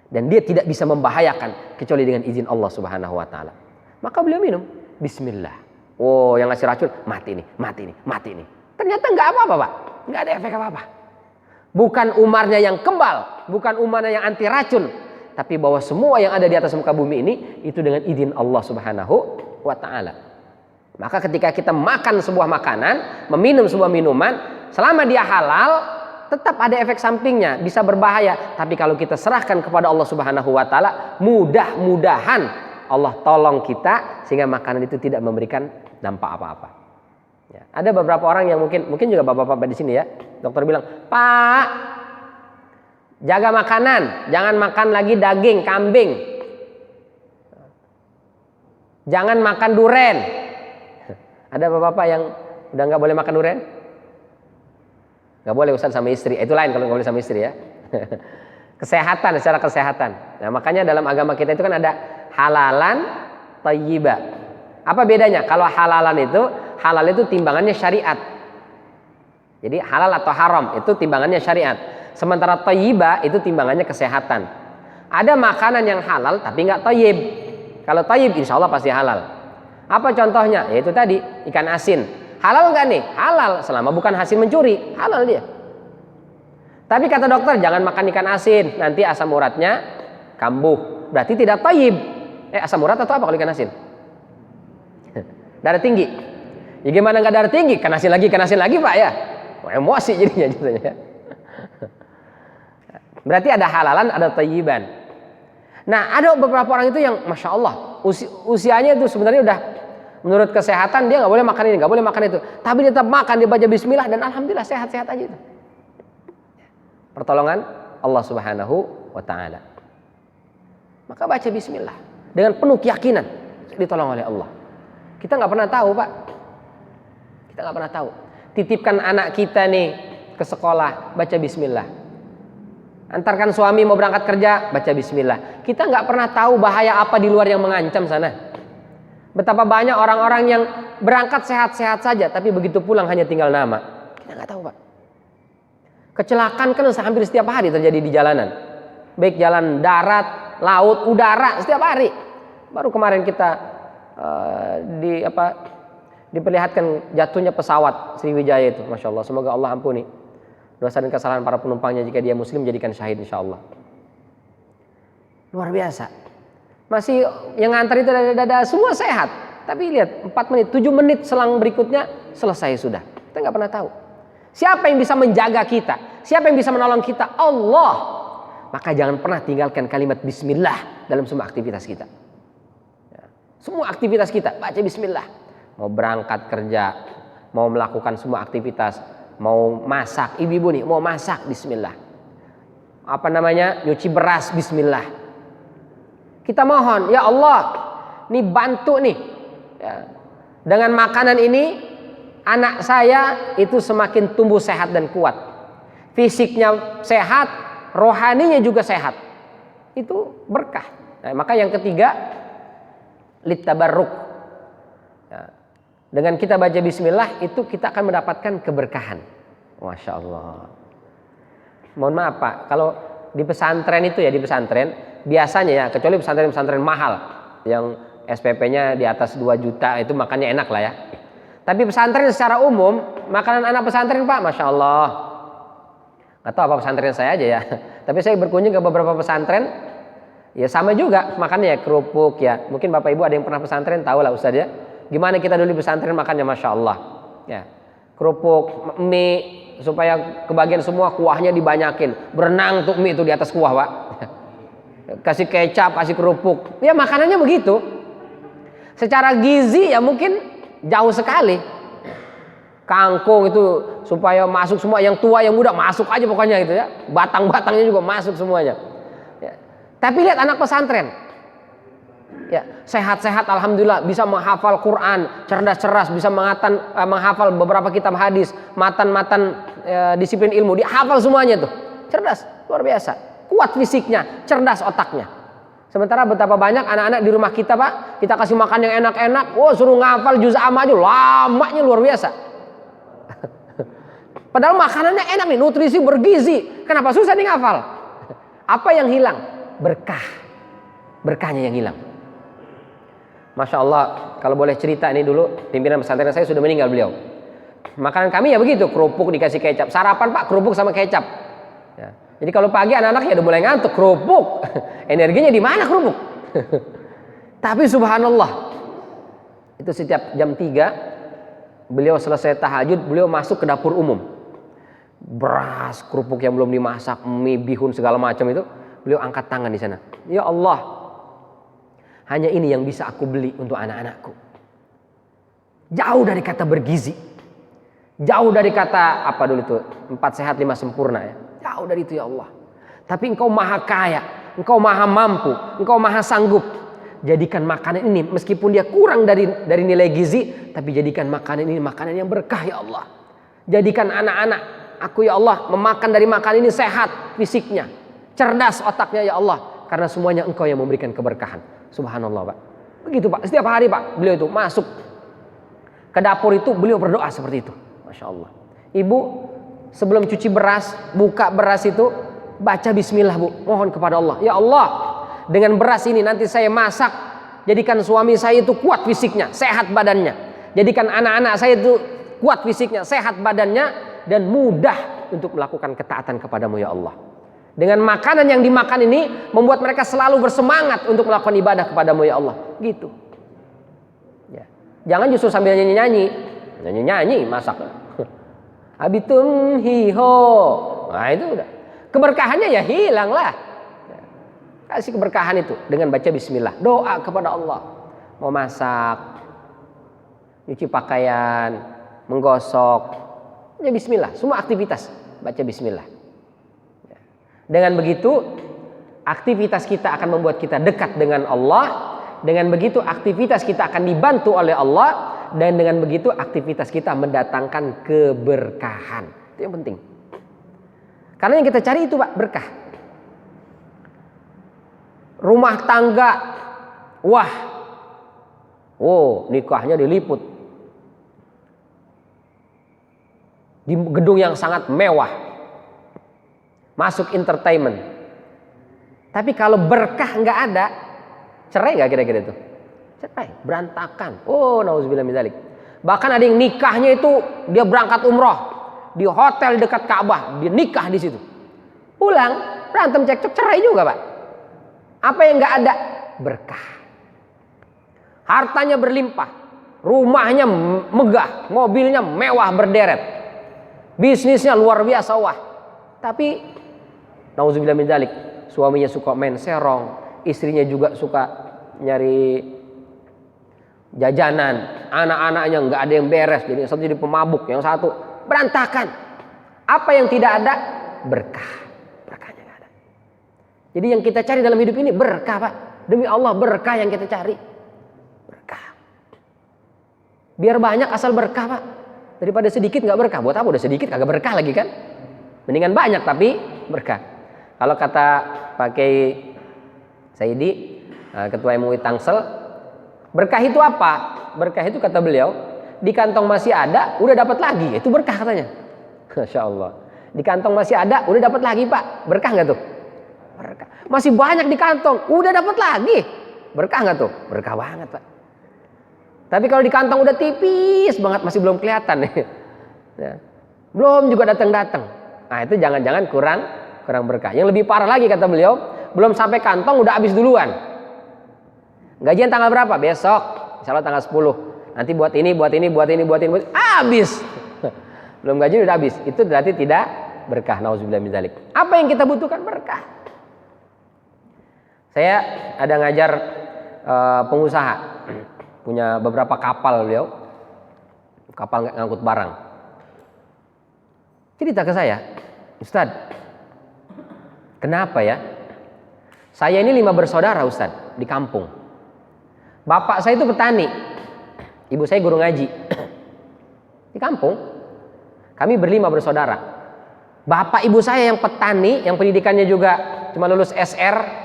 Dan dia tidak bisa membahayakan kecuali dengan izin Allah Subhanahu wa taala. Maka beliau minum Bismillah. Oh, yang ngasih racun mati nih. Ternyata nggak apa-apa, Pak. Nggak ada efek apa-apa. Bukan Umarnya yang kebal, bukan Umarnya yang anti racun, tapi bahwa semua yang ada di atas muka bumi ini itu dengan izin Allah Subhanahu wa taala. Maka ketika kita makan sebuah makanan, meminum sebuah minuman, selama dia halal, tetap ada efek sampingnya, bisa berbahaya. Tapi kalau kita serahkan kepada Allah Subhanahu wa taala, mudah-mudahan Allah tolong kita sehingga makanan itu tidak memberikan dampak apa-apa. Ya, ada beberapa orang yang mungkin juga bapak-bapak di sini ya, dokter bilang, "Pak, jaga makanan, jangan makan lagi daging kambing. Jangan makan duren." Ada bapak-bapak yang udah nggak boleh makan duren? Nggak boleh Ustaz sama istri. Itu lain kalau nggak boleh sama istri ya. Kesehatan, secara kesehatan. Nah makanya dalam agama kita itu kan ada halalan, thayyibah. Apa bedanya? Kalau halalan itu, halal itu timbangannya syariat. Jadi halal atau haram itu timbangannya syariat. Sementara thayyibah itu timbangannya kesehatan. Ada makanan yang halal tapi nggak thayyib. Kalau thayyib insya Allah pasti halal. Apa contohnya? Yaitu tadi ikan asin. Halal nggak nih? Halal selama bukan hasil mencuri, halal dia. Tapi kata dokter jangan makan ikan asin, nanti asam uratnya kambuh. Berarti tidak thayyib. Asam urat atau apa kalau ikan asin? Darah tinggi. Ya gimana nggak darah tinggi? Ikan asin lagi Pak ya. Emosi jadinya ya. Berarti ada halalan, ada thayyiban. Nah ada beberapa orang itu yang masya Allah usianya itu sebenarnya udah menurut kesehatan dia nggak boleh makan ini, nggak boleh makan itu, tapi dia tetap makan, dia baca bismillah dan alhamdulillah sehat-sehat aja itu. Pertolongan Allah Subhanahu wa taala. Maka baca bismillah dengan penuh keyakinan ditolong oleh Allah. Kita nggak pernah tahu, Pak. Kita nggak pernah tahu. Titipkan anak kita nih ke sekolah, baca bismillah. Antarkan suami mau berangkat kerja, baca bismillah. Kita nggak pernah tahu bahaya apa di luar yang mengancam sana. Betapa banyak orang-orang yang berangkat sehat-sehat saja, tapi begitu pulang hanya tinggal nama. Kita nggak tahu, Pak. Kecelakaan kan hampir setiap hari terjadi di jalanan. Baik jalan darat, laut, udara, setiap hari. Baru kemarin kita diperlihatkan jatuhnya pesawat Sriwijaya itu, masya Allah. Semoga Allah ampuni dosa dan kesalahan para penumpangnya, jika dia muslim jadikan syahid insya Allah. Luar biasa. Masih yang ngantar itu dada semua sehat. Tapi lihat 4 menit, 7 menit selang berikutnya selesai sudah. Kita nggak pernah tahu. Siapa yang bisa menjaga kita? Siapa yang bisa menolong kita? Allah. Maka jangan pernah tinggalkan kalimat bismillah dalam semua aktivitas kita. Ya. Semua aktivitas kita baca bismillah. Mau berangkat kerja, mau melakukan semua aktivitas, mau masak, ibu-ibu nih mau masak bismillah. Nyuci beras bismillah. Kita mohon, ya Allah, nih bantu nih. Ya. Dengan makanan ini, anak saya itu semakin tumbuh sehat dan kuat. Fisiknya sehat, rohaninya juga sehat. Itu berkah. Nah, maka yang ketiga, littabarruk. Ya. Dengan kita baca bismillah, itu kita akan mendapatkan keberkahan. Masya Allah. Mohon maaf Pak, kalau di pesantren itu ya, di pesantren biasanya ya, kecuali pesantren-pesantren mahal yang SPP-nya di atas 2 juta itu makannya enak lah ya. Tapi pesantren secara umum, makanan anak pesantren Pak, masya Allah. Nggak tahu apa pesantren saya aja ya. Tapi saya berkunjung ke beberapa pesantren, ya sama juga makannya ya, kerupuk ya. Mungkin Bapak Ibu ada yang pernah pesantren tahu lah Ustaz ya. Gimana kita dulu di pesantren makannya masya Allah. Ya, kerupuk, mie supaya kebagian semua kuahnya dibanyakin. Berenang tuh mie itu di atas kuah Pak. Kasih kecap, kasih kerupuk. Ya makanannya begitu. Secara gizi ya mungkin jauh sekali. Kangkung itu supaya masuk semua, yang tua yang muda masuk aja pokoknya gitu ya. Batang-batangnya juga masuk semuanya. Ya. Tapi lihat anak pesantren. Ya, sehat-sehat alhamdulillah, bisa menghafal Quran, cerdas-cerdas, bisa menghafal beberapa kitab hadis, matan-matan disiplin ilmu, dia hafal semuanya tuh. Cerdas, luar biasa. Kuat fisiknya, cerdas otaknya. Sementara betapa banyak anak-anak di rumah kita Pak, kita kasih makan yang enak-enak, suruh ngafal juz amma aja lamanya luar biasa. Padahal makanannya enak nih, nutrisi bergizi. Kenapa susah nih ngafal? Apa yang hilang? Berkah. Berkahnya yang hilang. Masya Allah, kalau boleh cerita ini dulu, pimpinan pesantren saya sudah meninggal beliau. Makanan kami ya begitu, kerupuk dikasih kecap. Sarapan Pak, kerupuk sama kecap. Ya. Jadi kalau pagi anak-anak ya udah mulai ngantuk, kerupuk. Energinya di mana kerupuk? Tapi subhanallah, Itu setiap jam 3 beliau selesai tahajud, beliau masuk ke dapur umum. Beras, kerupuk yang belum dimasak, mie, bihun segala macam itu, beliau angkat tangan di sana. Ya Allah, hanya ini yang bisa aku beli untuk anak-anakku. Jauh dari kata bergizi, jauh dari kata apa dulu itu 4 sehat 5 sempurna ya. Jauh dari itu ya Allah. Tapi Engkau maha kaya, Engkau maha mampu, Engkau maha sanggup. Jadikan makanan ini meskipun dia kurang dari nilai gizi, tapi jadikan makanan ini makanan yang berkah ya Allah. Jadikan anak-anak aku ya Allah memakan dari makanan ini sehat fisiknya, cerdas otaknya ya Allah, karena semuanya Engkau yang memberikan keberkahan. Subhanallah Pak. Begitu Pak, setiap hari Pak beliau itu masuk ke dapur itu, beliau berdoa seperti itu. Masya Allah. Ibu sebelum cuci beras, buka beras itu, baca bismillah Bu, mohon kepada Allah, ya Allah, dengan beras ini nanti saya masak, jadikan suami saya itu kuat fisiknya, sehat badannya, jadikan anak-anak saya itu kuat fisiknya, sehat badannya, dan mudah untuk melakukan ketaatan kepadamu ya Allah. Dengan makanan yang dimakan ini membuat mereka selalu bersemangat untuk melakukan ibadah kepadamu ya Allah. Gitu ya. Jangan justru sambil nyanyi masak. Abitun hiho. Nah itu udah, keberkahannya ya hilang lah. Kasih keberkahan itu dengan baca bismillah, doa kepada Allah. Mau masak, nyuci pakaian, menggosok, ya bismillah, semua aktivitas baca bismillah. Dengan begitu aktivitas kita akan membuat kita dekat dengan Allah. Dengan begitu aktivitas kita akan dibantu oleh Allah, dan dengan begitu aktivitas kita mendatangkan keberkahan. Itu yang penting. Karena yang kita cari itu Pak, berkah. Rumah tangga, wah, nikahnya diliput di gedung yang sangat mewah, masuk entertainment. Tapi kalau berkah nggak ada, cerai nggak kira-kira itu? Cerai, berantakan. Nauzubillah min dzalik. Bahkan ada yang nikahnya itu dia berangkat umroh di hotel dekat Ka'bah, dia nikah di situ. Pulang berantem cekcok, cerai juga Pak. Apa yang nggak ada? Berkah. Hartanya berlimpah, rumahnya megah, mobilnya mewah berderet, bisnisnya luar biasa wah. Tapi nauzubillah min dzalik, suaminya suka main serong, istrinya juga suka nyari jajanan, anak-anaknya nggak ada yang beres, jadi yang satu jadi pemabuk, yang satu berantakan. Apa yang tidak ada? Berkah. Berkahnya nggak ada. Jadi yang kita cari dalam hidup ini berkah Pak. Demi Allah berkah yang kita cari. Berkah. Biar banyak asal berkah Pak. Daripada sedikit nggak berkah. Buat apa udah sedikit kagak berkah lagi kan? Mendingan banyak tapi berkah. Kalau kata pakai Sayyidi, Ketua MUI Tangsel, berkah itu apa? Berkah itu kata beliau, di kantong masih ada, udah dapat lagi. Itu berkah katanya. Masya Allah. Di kantong masih ada, udah dapat lagi Pak. Berkah nggak tuh? Berkah. Masih banyak di kantong, udah dapat lagi. Berkah nggak tuh? Berkah banget Pak. Tapi kalau di kantong udah tipis banget, masih belum kelihatan nih. Ya. Belum juga datang-datang. Nah itu jangan-jangan kurang berkah. Yang lebih parah lagi kata beliau, belum sampai kantong udah habis duluan. Gajian tanggal berapa? Besok. Insya Allah tanggal 10. Nanti buat ini. Habis. Belum gaji udah habis. Itu berarti tidak berkah. Nauzubillah min dzalik. Apa yang kita butuhkan? Berkah. Saya ada ngajar pengusaha. Punya beberapa kapal beliau. Kapal ngangkut barang. Cerita ke saya, Ustadz, kenapa ya? Saya ini 5 bersaudara Ustadz di kampung. Bapak saya itu petani, ibu saya guru ngaji. Di kampung kami 5 bersaudara. Bapak ibu saya yang petani, yang pendidikannya juga cuma lulus SR.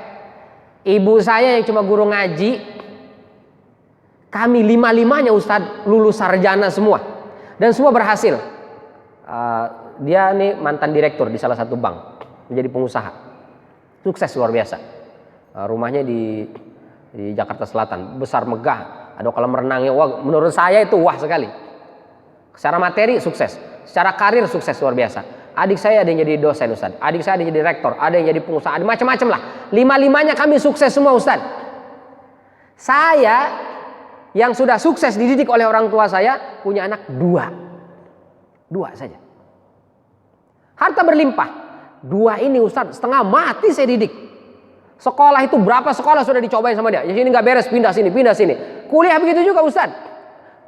Ibu saya yang cuma guru ngaji. Kami 5-5-nya Ustadz lulus sarjana semua, dan semua berhasil. Dia nih mantan direktur di salah satu bank, menjadi pengusaha, sukses luar biasa. Rumahnya di Jakarta Selatan, besar megah, ada kolam renangnya. Wah, menurut saya itu wah sekali. Secara materi sukses, secara karir sukses luar biasa. Adik saya ada yang jadi dosen Ustaz, adik saya ada yang jadi rektor, ada yang jadi pengusaha, ada macam-macam lah. 5-5-nya kami sukses semua Ustaz. Saya yang sudah sukses dididik oleh orang tua saya punya anak dua saja. Harta berlimpah, dua ini Ustadz setengah mati saya didik. Sekolah itu berapa sekolah sudah dicobain sama dia. Yang sini nggak beres, pindah sini. Kuliah begitu juga Ustadz.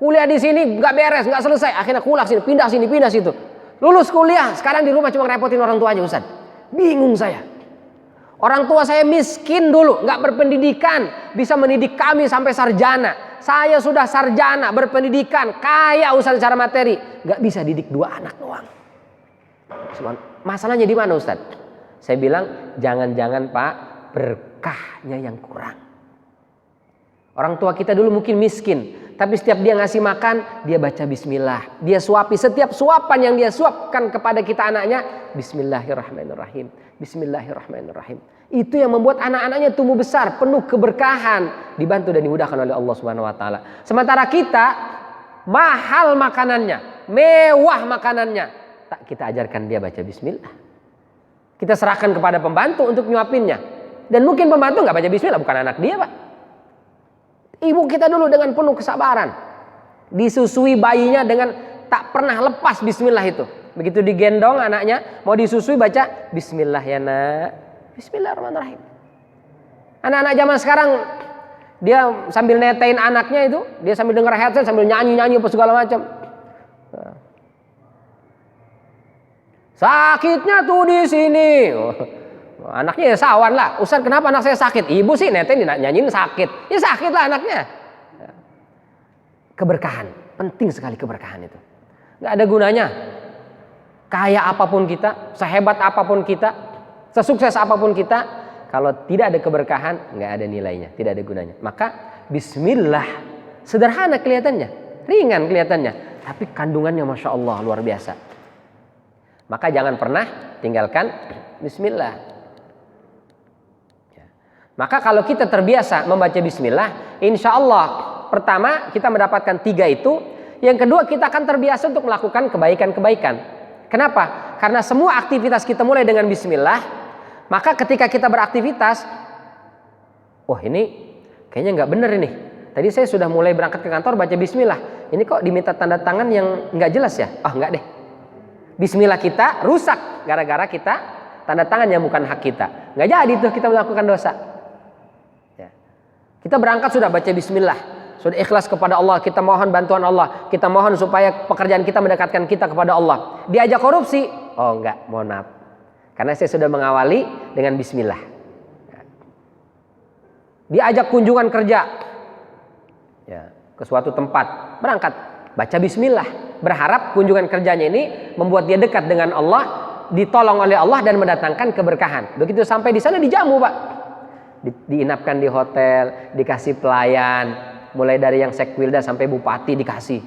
Kuliah di sini nggak beres, nggak selesai. Akhirnya kulak sini, pindah situ. Lulus kuliah, sekarang di rumah cuma repotin orang tuanya Ustadz. Bingung saya. Orang tua saya miskin dulu, nggak berpendidikan, bisa mendidik kami sampai sarjana. Saya sudah sarjana, berpendidikan, kaya Ustadz secara materi, nggak bisa didik dua anak doang. Masalahnya di mana Ustadz? Saya bilang jangan-jangan Pak, berkahnya yang kurang. Orang tua kita dulu mungkin miskin, tapi setiap dia ngasih makan, dia baca bismillah. Dia suapi, setiap suapan yang dia suapkan kepada kita anaknya, bismillahirrahmanirrahim, bismillahirrahmanirrahim. Itu yang membuat anak-anaknya tumbuh besar, penuh keberkahan, dibantu dan dimudahkan oleh Allah Subhanahu wa taala. Sementara kita mahal makanannya, mewah makanannya, tak kita ajarkan dia baca bismillah. Kita serahkan kepada pembantu untuk nyuapinnya. Dan mungkin pembantu nggak baca bismillah, bukan anak dia Pak. Ibu kita dulu dengan penuh kesabaran, disusui bayinya dengan tak pernah lepas bismillah itu. Begitu digendong anaknya, mau disusui baca bismillah ya nak, bismillahirrahmanirrahim. Anak-anak zaman sekarang dia sambil netein anaknya itu, dia sambil dengar headset, sambil nyanyi apa segala macam. Sakitnya tuh di sini. Anaknya ya sawan lah. Ustaz kenapa anak saya sakit? Ibu sih netein nyanyiin sakit. Ya sakit lah anaknya. Keberkahan. Penting sekali keberkahan itu. Gak ada gunanya. Kaya apapun kita, sehebat apapun kita, sesukses apapun kita, kalau tidak ada keberkahan, gak ada nilainya, tidak ada gunanya. Maka bismillah. Sederhana kelihatannya. Ringan kelihatannya. Tapi kandungannya Masya Allah luar biasa. Maka jangan pernah tinggalkan bismillah. Maka kalau kita terbiasa membaca bismillah, insya Allah pertama kita mendapatkan 3 itu. Yang kedua kita akan terbiasa untuk melakukan kebaikan-kebaikan. Kenapa? Karena semua aktivitas kita mulai dengan bismillah. Maka ketika kita beraktivitas, wah ini kayaknya nggak bener ini. Tadi saya sudah mulai berangkat ke kantor baca bismillah. Ini kok diminta tanda tangan yang nggak jelas ya? Oh nggak deh. Bismillah kita rusak gara-gara kita tanda tangan yang bukan hak kita. Nggak jadi tuh kita melakukan dosa. Kita berangkat sudah baca bismillah, sudah ikhlas kepada Allah, kita mohon bantuan Allah, kita mohon supaya pekerjaan kita mendekatkan kita kepada Allah. Diajak korupsi, oh enggak, mohon maaf, karena saya sudah mengawali dengan bismillah. Diajak kunjungan kerja, ya, ke suatu tempat, berangkat, baca bismillah, berharap kunjungan kerjanya ini membuat dia dekat dengan Allah, ditolong oleh Allah dan mendatangkan keberkahan. Begitu sampai di sana dijamu Pak. Diinapkan di hotel, dikasih pelayan, mulai dari yang sekwilda sampai bupati dikasih.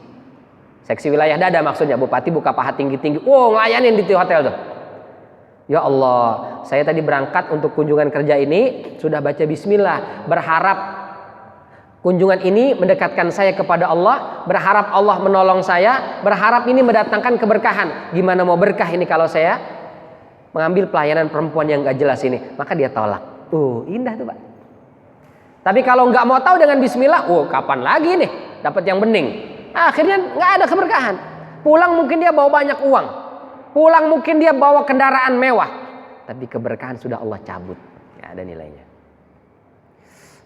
Seksi wilayah dada maksudnya, bupati buka paha tinggi-tinggi, wow ngelayanin di hotel tuh. Ya Allah, saya tadi berangkat untuk kunjungan kerja ini sudah baca bismillah, berharap kunjungan ini mendekatkan saya kepada Allah, berharap Allah menolong saya, berharap ini mendatangkan keberkahan. Gimana mau berkah ini kalau saya mengambil pelayanan perempuan yang gak jelas ini? Maka dia tolak. Indah tuh Pak. Tapi kalau nggak mau tahu dengan bismillah, kapan lagi nih dapat yang bening? Akhirnya nggak ada keberkahan. Pulang mungkin dia bawa banyak uang, pulang mungkin dia bawa kendaraan mewah, tapi keberkahan sudah Allah cabut, nggak ada nilainya.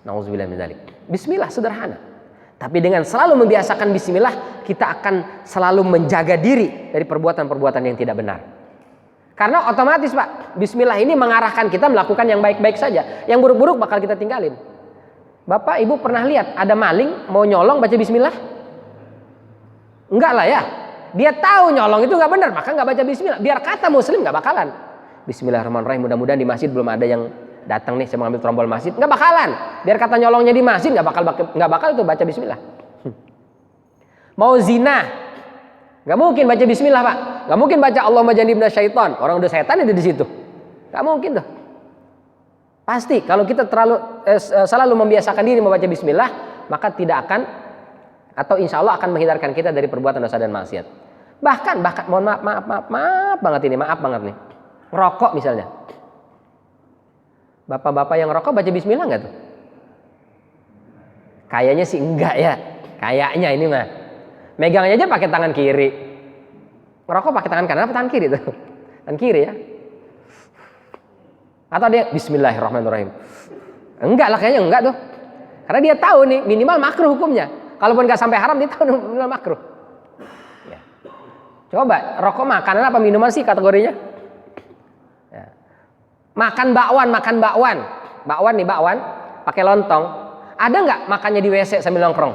Nauzubillah min dzalik. Bismillah sederhana, tapi dengan selalu membiasakan bismillah, kita akan selalu menjaga diri dari perbuatan-perbuatan yang tidak benar. Karena otomatis Pak, bismillah ini mengarahkan kita melakukan yang baik-baik saja. Yang buruk-buruk bakal kita tinggalin. Bapak, Ibu pernah lihat ada maling mau nyolong baca bismillah? Enggak lah ya. Dia tahu nyolong itu nggak benar, maka nggak baca bismillah. Biar kata muslim nggak bakalan. Bismillahirrahmanirrahim, mudah-mudahan di masjid belum ada yang datang nih, saya mengambil trombol masjid. Nggak bakalan. Biar kata nyolongnya di masjid nggak bakal itu baca bismillah. Mau zina, nggak mungkin baca bismillah Pak. Nggak mungkin baca Allahumma jannibna syaitan. Orang udah setan ada di situ. Nggak mungkin tuh. Pasti kalau kita selalu membiasakan diri membaca bismillah, maka tidak akan, atau insya Allah akan menghindarkan kita dari perbuatan dosa dan maksiat. Bahkan mohon maaf banget nih. Rokok misalnya. Bapak-bapak yang rokok baca bismillah nggak tuh? Kayaknya sih enggak ya. Kayaknya ini mah. Megangnya aja pakai tangan kiri. Ngerokok pakai tangan kanan apa tangan kiri tuh? Tangan kiri ya. Atau dia bismillahirrahmanirrahim. Enggak lah, kayaknya enggak tuh. Karena dia tahu nih minimal makruh hukumnya. Kalaupun nggak sampai haram dia tahu minimal makruh. Ya. Coba rokok makanan apa minuman sih kategorinya? Ya. Makan bakwan. Bakwan pakai lontong. Ada nggak makannya di WC sambil nongkrong?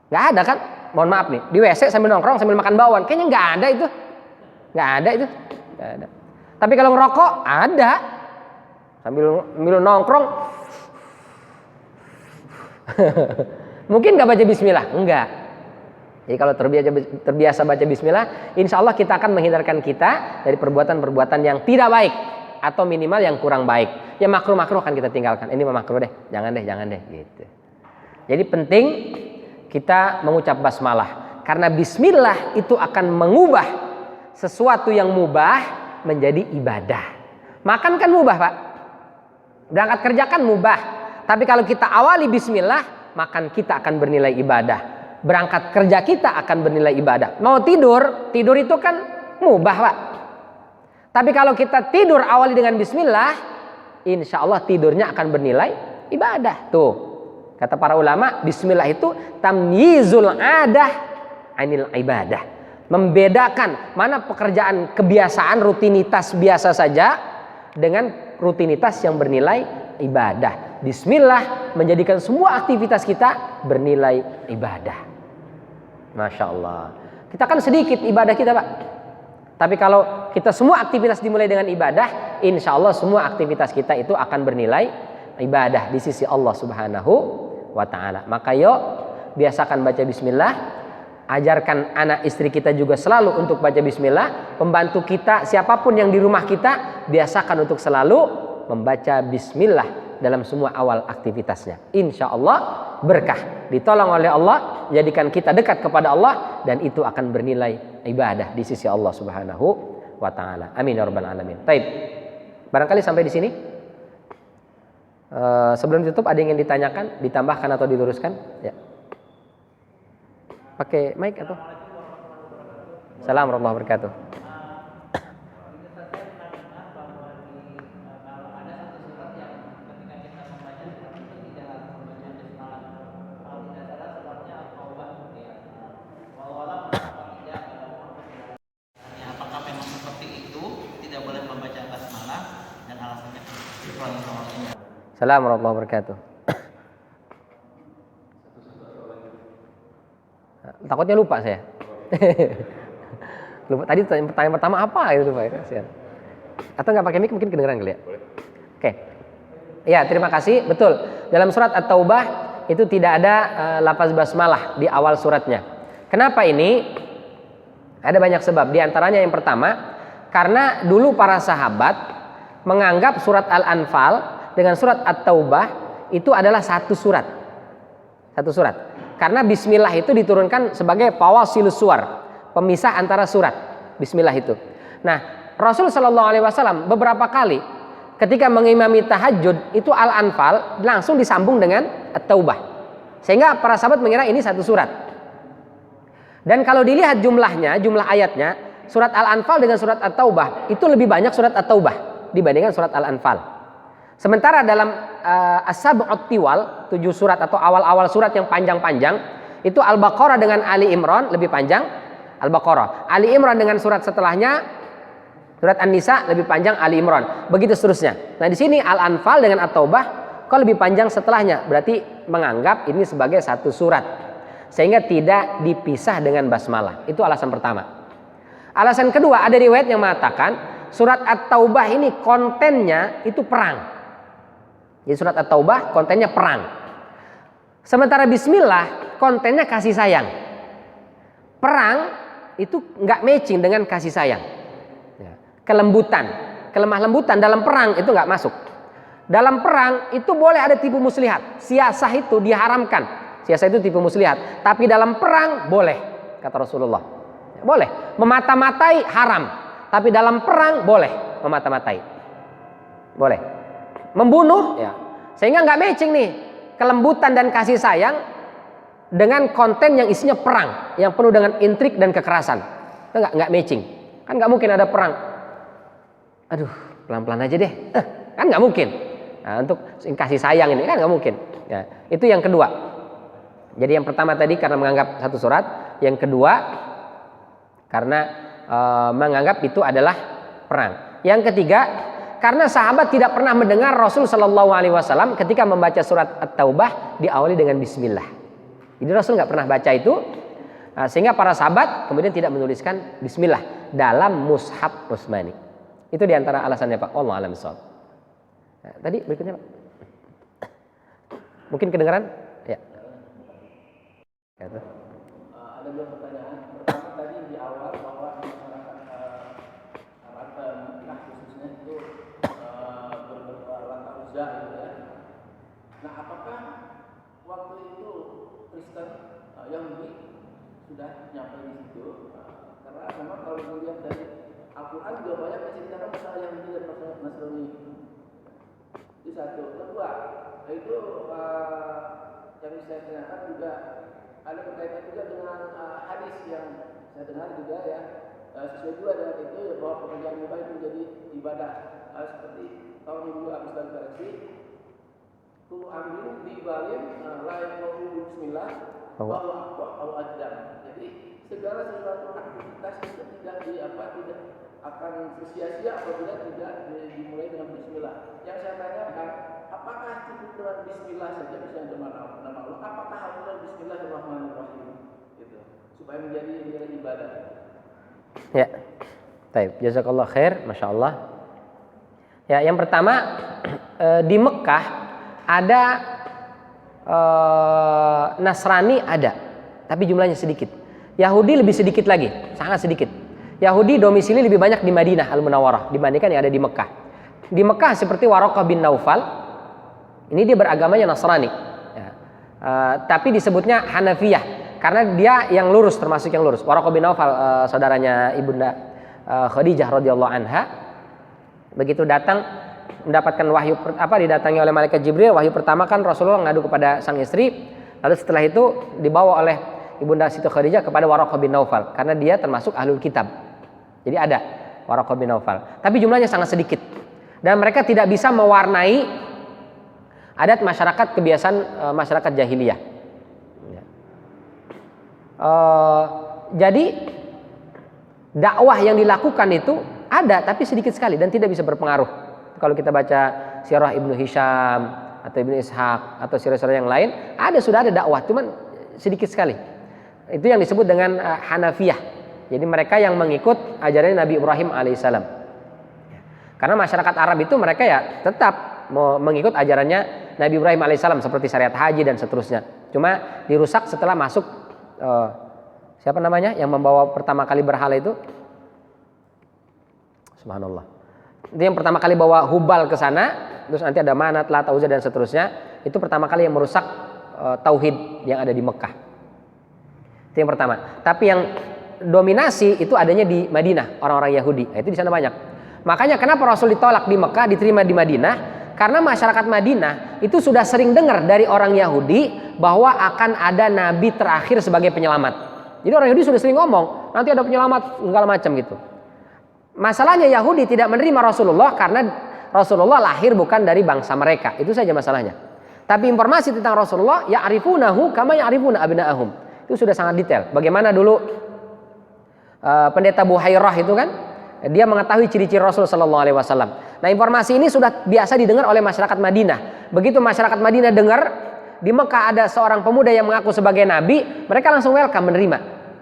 Nggak ada kan? Mohon maaf nih, di WC sambil nongkrong sambil makan bakwan. Kayaknya nggak ada itu. Nggak ada. Tapi kalau ngerokok ada. Sambil nongkrong. Mungkin nggak baca bismillah? Enggak. Jadi kalau terbiasa baca bismillah, insya Allah kita akan menghindarkan kita dari perbuatan-perbuatan yang tidak baik atau minimal yang kurang baik. Ya makruh akan kita tinggalkan. Ini mah makruh deh, jangan deh gitu. Jadi penting kita mengucap basmalah karena bismillah itu akan mengubah sesuatu yang mubah menjadi ibadah. Makan kan mubah, Pak. Berangkat kerja kan mubah. Tapi kalau kita awali bismillah, makan kita akan bernilai ibadah. Berangkat kerja kita akan bernilai ibadah. Mau tidur itu kan mubah, Pak. Tapi kalau kita tidur awali dengan bismillah, insya Allah tidurnya akan bernilai ibadah. Tuh, kata para ulama, bismillah itu tamyizul adah anil ibadah. Membedakan mana pekerjaan kebiasaan, rutinitas biasa saja dengan rutinitas yang bernilai ibadah. Bismillah menjadikan semua aktivitas kita bernilai ibadah. Masya Allah. Kita kan sedikit ibadah kita, Pak. Tapi kalau kita semua aktivitas dimulai dengan ibadah, insya Allah semua aktivitas kita itu akan bernilai ibadah di sisi Allah Subhanahu wa Ta'ala. Maka yuk biasakan baca bismillah. Ajarkan anak istri kita juga selalu untuk baca bismillah. Pembantu kita, siapapun yang di rumah kita, biasakan untuk selalu membaca bismillah dalam semua awal aktivitasnya. Insya Allah berkah, ditolong oleh Allah, jadikan kita dekat kepada Allah, dan itu akan bernilai ibadah di sisi Allah Subhanahu wa Ta'ala. Amin ya rabbal alamin. Baik, barangkali sampai di sini. Sebelum ditutup ada yang ingin ditanyakan, ditambahkan atau diluruskan? Ya. Pakai mic atau? Assalamualaikum warahmatullahi wabarakatuh. Apakah memang seperti itu tidak boleh membaca basmalah dan alasannya? Assalamualaikum warahmatullahi wabarakatuh. Takutnya lupa saya. Lupa tadi pertanyaan pertama apa itu, Pak? Kasihan. Atau nggak pakai mic mungkin kedengeran kali ya? Oke. Ya, terima kasih. Betul. Dalam surat At-Taubah itu tidak ada lafaz basmalah di awal suratnya. Kenapa ini? Ada banyak sebab. Di antaranya yang pertama, karena dulu para sahabat menganggap surat Al-Anfal dengan surat At-Taubah itu adalah satu surat. Satu surat. Karena bismillah itu diturunkan sebagai fawasilus suwar, pemisah antara surat. Bismillah itu. Nah, Rasul Shallallahu Alaihi Wasallam beberapa kali ketika mengimami tahajud itu Al-Anfal langsung disambung dengan At-Taubah, sehingga para sahabat mengira ini satu surat. Dan kalau dilihat jumlahnya, jumlah ayatnya, surat Al-Anfal dengan surat At-Taubah itu lebih banyak surat At-Taubah dibandingkan surat Al-Anfal. Sementara dalam As-Sab'ut Tiwal, 7 surat atau awal-awal surat yang panjang-panjang, itu Al-Baqarah dengan Ali Imran lebih panjang Al-Baqarah. Ali Imran dengan surat setelahnya, surat An-Nisa lebih panjang Ali Imran. Begitu seterusnya. Nah, di sini Al-Anfal dengan At-Taubah kok lebih panjang setelahnya. Berarti menganggap ini sebagai satu surat. Sehingga tidak dipisah dengan basmalah. Itu alasan pertama. Alasan kedua, ada riwayat yang mengatakan surat At-Taubah ini kontennya itu perang. Jadi surat At-Taubah kontennya perang. Sementara bismillah kontennya kasih sayang. Perang itu nggak matching dengan kasih sayang. Kelembutan, kelemah lembutan dalam perang itu nggak masuk. Dalam perang itu boleh ada tipu muslihat. Siasah itu diharamkan. Siasah itu tipu muslihat. Tapi dalam perang boleh, kata Rasulullah. Boleh. Memata-matai haram. Tapi dalam perang boleh memata-matai. Boleh. Membunuh, ya. Sehingga nggak matching nih kelembutan dan kasih sayang dengan konten yang isinya perang, yang penuh dengan intrik dan kekerasan. Itu nggak matching. Kan nggak mungkin ada perang. Aduh, pelan-pelan aja deh. Kan nggak mungkin. Nah, untuk kasih sayang ini kan nggak mungkin. Ya, itu yang kedua. Jadi yang pertama tadi karena menganggap satu surat, yang kedua karena menganggap itu adalah perang. Yang ketiga, karena sahabat tidak pernah mendengar Rasul Shallallahu Alaihi Wasallam ketika membaca surat At-Taubah diawali dengan Bismillah. Jadi Rasul nggak pernah baca itu, sehingga para sahabat kemudian tidak menuliskan Bismillah dalam mushaf Utsmani. Itu diantara alasannya Pak. Allah alam shawab. Nah, tadi berikutnya Pak. Mungkin kedengaran? Ya. Ada dua pertanyaan. Pertama tadi di awal bahwa masyarakat Arab Mekah khususnya itu berlantang uzah gitu ya. Nah, apakah waktu itu Kristen Yahudi sudah nyampe di situ? Karena memang kalau dilihat dari Al-Quran juga banyak menceritakan masalah Yahudi dan masalah Nasrani. Itu satu. Kedua, itu yang saya tanyakan juga ada berkaitan juga dengan hadis yang saya dengar juga ya, sesuai juga dengan itu ya, bahwa pekerjaan mubah itu menjadi ibadah, seperti tahun minggu habis dari koreksi tu ambil di balim lain bismillah bahwa Allah ajdam. Jadi segala sesuatu aktivitas itu tidak tidak akan sia-sia apabila tidak dimulai dengan bismillah. Yang saya tanyakan, apakah cukup dengan bismillah saja misalnya dengan nama Allah? Apakah harus dengan bismillahirrahmanirrahim gitu supaya menjadi ibadah? Ya. Baik, jazakallah khair, Masya Allah. Ya, yang pertama di Mekah ada Nasrani ada, tapi jumlahnya sedikit. Yahudi lebih sedikit lagi, sangat sedikit. Yahudi domisili lebih banyak di Madinah Al-Munawwarah dibandingkan yang ada di Mekah. Di Mekah seperti Waraqah bin Naufal, ini dia beragamanya Nasrani, ya. Tapi disebutnya Hanafiyah karena dia yang lurus, termasuk yang lurus. Waraqah bin Naufal saudaranya ibunda Khadijah radhiyallahu anha, begitu datang mendapatkan wahyu didatangi oleh malaikat Jibril, wahyu pertama kan Rasulullah ngadu kepada sang istri, lalu setelah itu dibawa oleh ibunda Siti Khadijah kepada Waraqah bin Naufal karena dia termasuk ahlul kitab. Jadi ada Waraqah bin Naufal, tapi jumlahnya sangat sedikit dan mereka tidak bisa mewarnai adat masyarakat, kebiasaan masyarakat jahiliyah. Jadi dakwah yang dilakukan itu ada tapi sedikit sekali dan tidak bisa berpengaruh. Kalau kita baca sirah Ibnu Hisham atau Ibnu Ishaq atau sirah-sirah yang lain, sudah ada dakwah, cuman sedikit sekali. Itu yang disebut dengan Hanafiyah. Jadi mereka yang mengikut ajaran Nabi Ibrahim alaihissalam. Karena masyarakat Arab itu mereka ya tetap mengikut ajarannya Nabi Ibrahim alaihissalam seperti syariat haji dan seterusnya. Cuma dirusak setelah masuk siapa namanya yang membawa pertama kali berhala itu? Subhanallah. Itu yang pertama kali bawa Hubal ke sana, terus nanti ada Manat, Lat, Uzza dan seterusnya. Itu pertama kali yang merusak tauhid yang ada di Mekah. Itu yang pertama. Tapi yang dominasi itu adanya di Madinah, orang-orang Yahudi. Nah, itu di sana banyak. Makanya kenapa Rasul ditolak di Mekah, diterima di Madinah? Karena masyarakat Madinah itu sudah sering dengar dari orang Yahudi bahwa akan ada nabi terakhir sebagai penyelamat. Jadi orang Yahudi sudah sering ngomong, nanti ada penyelamat segala macam gitu. Masalahnya Yahudi tidak menerima Rasulullah karena Rasulullah lahir bukan dari bangsa mereka. Itu saja masalahnya. Tapi informasi tentang Rasulullah ya'rifunahu kama ya'rifuna abna'ahum. Itu sudah sangat detail. Bagaimana dulu pendeta Buhairah itu kan, dia mengetahui ciri-ciri Rasul sallallahu alaihi wasallam. Nah, informasi ini sudah biasa didengar oleh masyarakat Madinah. Begitu masyarakat Madinah dengar di Mekah ada seorang pemuda yang mengaku sebagai nabi, mereka langsung welcome, menerima.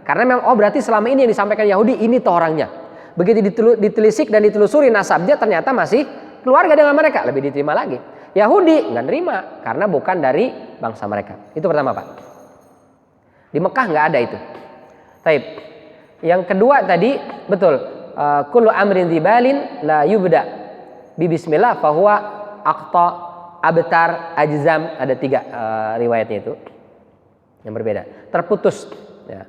Karena memang berarti selama ini yang disampaikan Yahudi ini tuh orangnya. Begitu ditelisik dan ditelusuri nasabnya ternyata masih keluarga dengan mereka, lebih diterima lagi. Yahudi nggak nerima karena bukan dari bangsa mereka. Itu pertama, Pak. Di Mekah nggak ada itu. Taib. Yang kedua tadi betul, kullu amrin dzibalin la yubda bi bismillah fahuwa aqta abtar ajzam. Ada 3 riwayatnya itu yang berbeda. Terputus ya.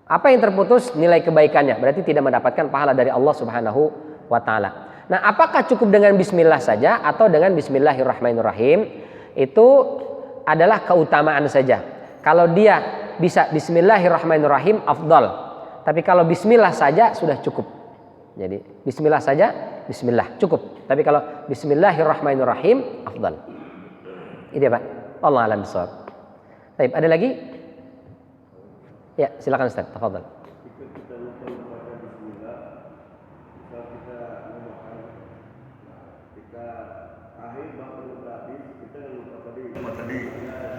Apa yang terputus? Nilai kebaikannya, berarti tidak mendapatkan pahala dari Allah Subhanahu wa taala. Nah, apakah cukup dengan bismillah saja atau dengan bismillahirrahmanirrahim? Itu adalah keutamaan saja. Kalau dia bisa bismillahirrahmanirrahim afdal. Tapi kalau bismillah saja sudah cukup. Jadi bismillah saja, bismillah cukup. Tapi kalau bismillahirrahmanirrahim afdal. Itu ya Pak. Allah alam bisawab. Baik, ada lagi? Ya, silakan Ustaz, tafadhal. Kita lupa membaca bismillah, misal kita memakan, ketika akhir baru habis, kita lupa tadi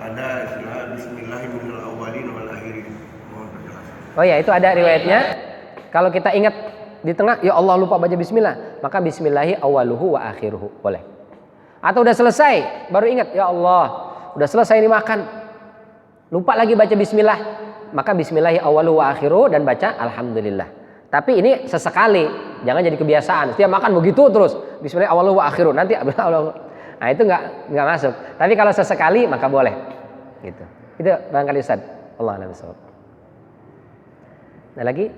ada istilah bismillahirrahmanirrahim awalin wal akhirin. Mohon penjelasan. Oh ya, itu ada riwayatnya. Kalau kita ingat di tengah, ya Allah lupa baca bismillah, maka bismillahi awaluhu wa akhiruhu, boleh. Atau udah selesai, baru ingat, ya Allah, udah selesai ini makan, lupa lagi baca bismillah, maka bismillahi awaluhu wa akhiruhu dan baca alhamdulillah. Tapi ini sesekali, jangan jadi kebiasaan. Setiap makan begitu terus, bismillahi awaluhu wa akhiruhu. Nanti nah itu nggak masuk. Tapi kalau sesekali maka boleh. Gitu. Itu barangkali Ustaz. Allah a'lam bishawab. Ada lagi?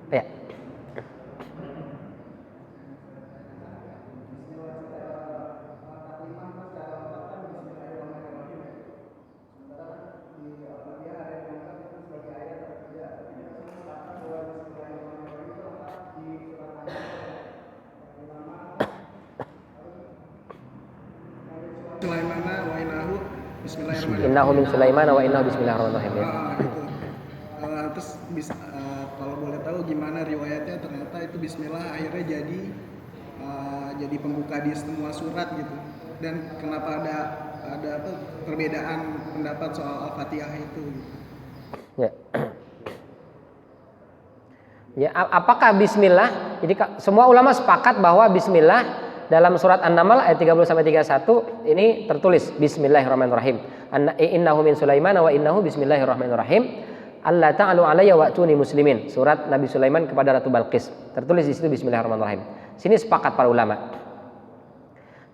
Ya. Sulaimana wa innahu bismillahirrahmanirrahim. Innahu min Sulaiman wa innahu bismillahirrahmanirrahim. Ya. Gitu. Terus bisa kalau boleh tahu gimana riwayatnya, ternyata itu bismillah akhirnya jadi pembuka di semua surat gitu. Dan kenapa ada apa perbedaan pendapat soal Al-Fatihah itu gitu. Ya. Ya, apakah bismillah? Jadi semua ulama sepakat bahwa bismillah dalam surat An-Naml ayat 30 sampai 31 ini tertulis bismillahirrahmanirrahim. Innahu min Sulaiman wa innahu bismillahirrahmanirrahim. Allah ta'alu alayya wa'tuni muslimin. Surat Nabi Sulaiman kepada Ratu Balqis. Tertulis di situ bismillahirrahmanirrahim. Sini sepakat para ulama.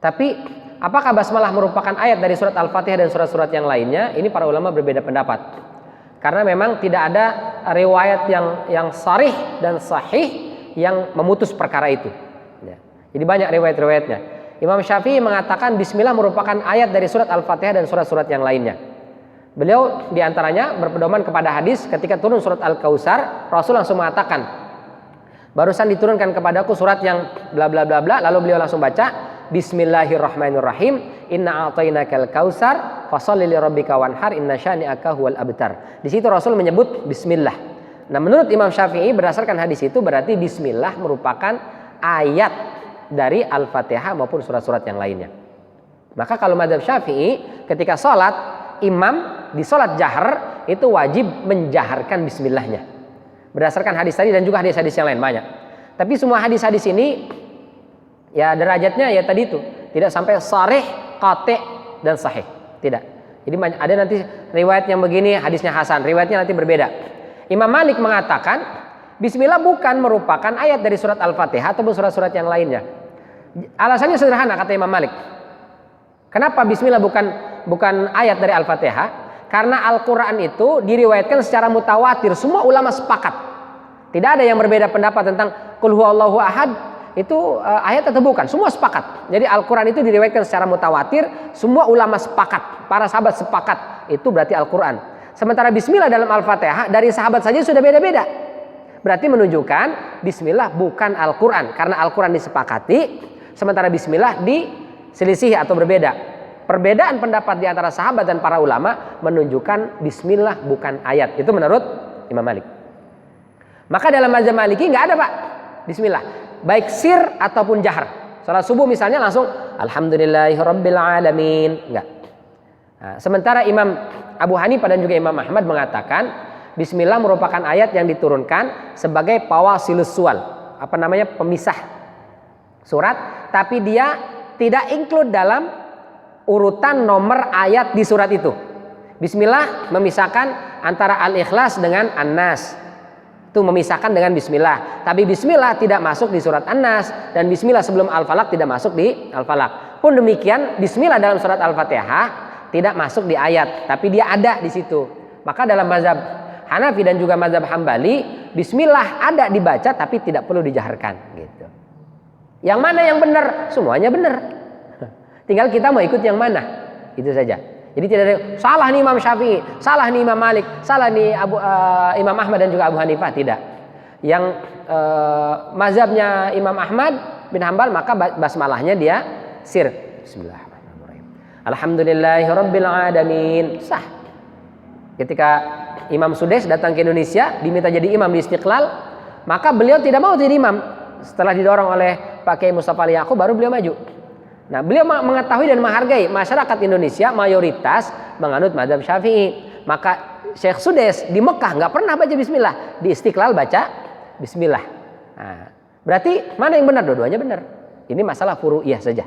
Tapi apakah basmalah merupakan ayat dari surat Al-Fatihah dan surat-surat yang lainnya? Ini para ulama berbeda pendapat. Karena memang tidak ada riwayat yang sharih dan sahih yang memutus perkara itu. Ya. Jadi banyak riwayat-riwayatnya. Imam Syafi'i mengatakan bismillah merupakan ayat dari surat Al-Fatihah dan surat-surat yang lainnya. Beliau diantaranya berpedoman kepada hadis ketika turun surat Al-Kautsar, Rasul langsung mengatakan, barusan diturunkan kepadaku surat yang bla bla bla bla, lalu beliau langsung baca bismillahirrahmanirrahim, inna a'tainakal kautsar fasholli lirabbika wanhar inna syani'aka huwal abtar. Di situ Rasul menyebut bismillah. Nah, menurut Imam Syafi'i berdasarkan hadis itu berarti bismillah merupakan ayat dari Al-Fatihah maupun surat-surat yang lainnya. Maka kalau mazhab Syafi'i ketika sholat, imam di sholat jahar itu wajib menjaharkan bismillahnya. Berdasarkan hadis tadi dan juga hadis-hadis yang lain banyak. Tapi semua hadis-hadis ini ya derajatnya ya tadi itu tidak sampai sharih, qati' dan sahih. Tidak. Jadi ada nanti riwayat yang begini hadisnya hasan, riwayatnya nanti berbeda. Imam Malik mengatakan bismillah bukan merupakan ayat dari surat Al-Fatihah ataupun surat-surat yang lainnya. Alasannya sederhana kata Imam Malik. Kenapa bismillah bukan ayat dari Al-Fatihah? Karena Al-Qur'an itu diriwayatkan secara mutawatir, semua ulama sepakat. Tidak ada yang berbeda pendapat tentang qul huwallahu ahad itu ayat atau bukan, semua sepakat. Jadi Al-Qur'an itu diriwayatkan secara mutawatir, semua ulama sepakat, para sahabat sepakat, itu berarti Al-Qur'an. Sementara bismillah dalam Al-Fatihah dari sahabat saja sudah beda-beda. Berarti menunjukkan bismillah bukan Al-Qur'an, karena Al-Qur'an disepakati, sementara bismillah diselisihi atau berbeda. Perbedaan pendapat di antara sahabat dan para ulama menunjukkan bismillah bukan ayat. Itu menurut Imam Malik. Maka dalam mazhab Maliki nggak ada Pak bismillah, baik sir ataupun jahar. Salat subuh misalnya langsung alhamdulillahirabbil alamin, enggak. Nah, sementara Imam Abu Hanifah dan juga Imam Ahmad mengatakan bismillah merupakan ayat yang diturunkan sebagai pawasilus sual, pemisah surat, tapi dia tidak include dalam urutan nomor ayat di surat itu. Bismillah memisahkan antara Al-Ikhlas dengan An-Nas. Itu memisahkan dengan bismillah. Tapi bismillah tidak masuk di surat An-Nas dan bismillah sebelum Al-Falaq tidak masuk di Al-Falaq. Pun demikian bismillah dalam surat Al-Fatihah tidak masuk di ayat, tapi dia ada di situ. Maka dalam mazhab Hanafi dan juga mazhab Hambali, bismillah ada dibaca tapi tidak perlu dijaharkan gitu. Yang mana yang benar? Semuanya benar. Tinggal kita mau ikut yang mana, itu saja. Jadi tidak ada salah nih Imam Syafi'i, salah nih Imam Malik, salah nih Imam Ahmad dan juga Abu Hanifah, tidak. Yang mazhabnya Imam Ahmad bin Hambal maka basmalahnya dia sir. Bismillahirrahmanirrahim. Alhamdulillahirabbil alamin. Sah. Ketika Imam Sudais datang ke Indonesia diminta jadi imam di Istiqlal, maka beliau tidak mau jadi imam. Setelah didorong oleh Pak Kiai Mustafa Ali Yaqub baru beliau maju. Nah, beliau mengetahui dan menghargai masyarakat Indonesia mayoritas menganut mazhab Syafi'i. Maka Syekh Sudais di Mekah nggak pernah baca bismillah, di Istiqlal baca bismillah. Nah, berarti mana yang benar? Dua-duanya benar. Ini masalah furu'iyah saja.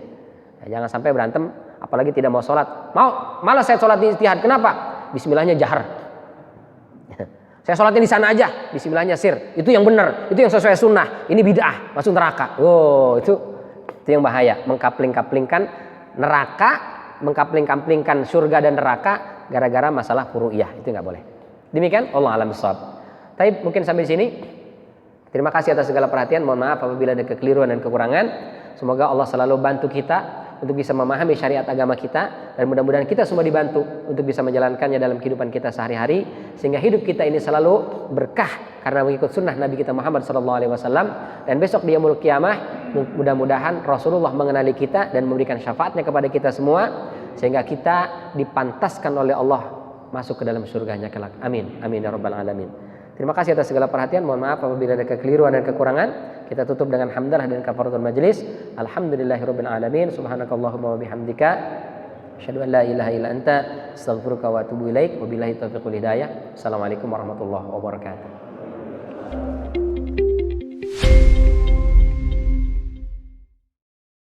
Nah, jangan sampai berantem, apalagi tidak mau sholat. Malah saya sholat di istihad. Kenapa? Bismillahnya jahar. Saya sholatnya di sana aja, bismillahnya sir. Itu yang benar, itu yang sesuai sunnah. Ini bid'ah, masuk neraka. Oh, itu yang bahaya. Mengkapling-kaplingkan neraka, mengkapling-kaplingkan surga dan neraka gara-gara masalah furu'iyah. Itu nggak boleh. Demikian, Allah a'lam bishawab. Tapi mungkin sampai di sini. Terima kasih atas segala perhatian. Mohon maaf apabila ada kekeliruan dan kekurangan. Semoga Allah selalu bantu kita untuk bisa memahami syariat agama kita, dan mudah-mudahan kita semua dibantu untuk bisa menjalankannya dalam kehidupan kita sehari-hari, sehingga hidup kita ini selalu berkah karena mengikut sunnah Nabi kita Muhammad SAW. Dan besok di yaumul qiyamah mudah-mudahan Rasulullah mengenali kita dan memberikan syafaatnya kepada kita semua, sehingga kita dipantaskan oleh Allah masuk ke dalam surganya kelak. Amin, amin ya rabbal alamin. Terima kasih atas segala perhatian. Mohon maaf apabila ada kekeliruan dan kekurangan. Kita tutup dengan hamdalah dan kafaratul majlis. Alhamdulillahirabbil alamin. Subhanakallahumma wa bihamdika asyhadu an la ilaha illa anta astaghfiruka wa atubu ilaik. Wabillahi taufiq wal hidayah. Assalamualaikum warahmatullahi wabarakatuh.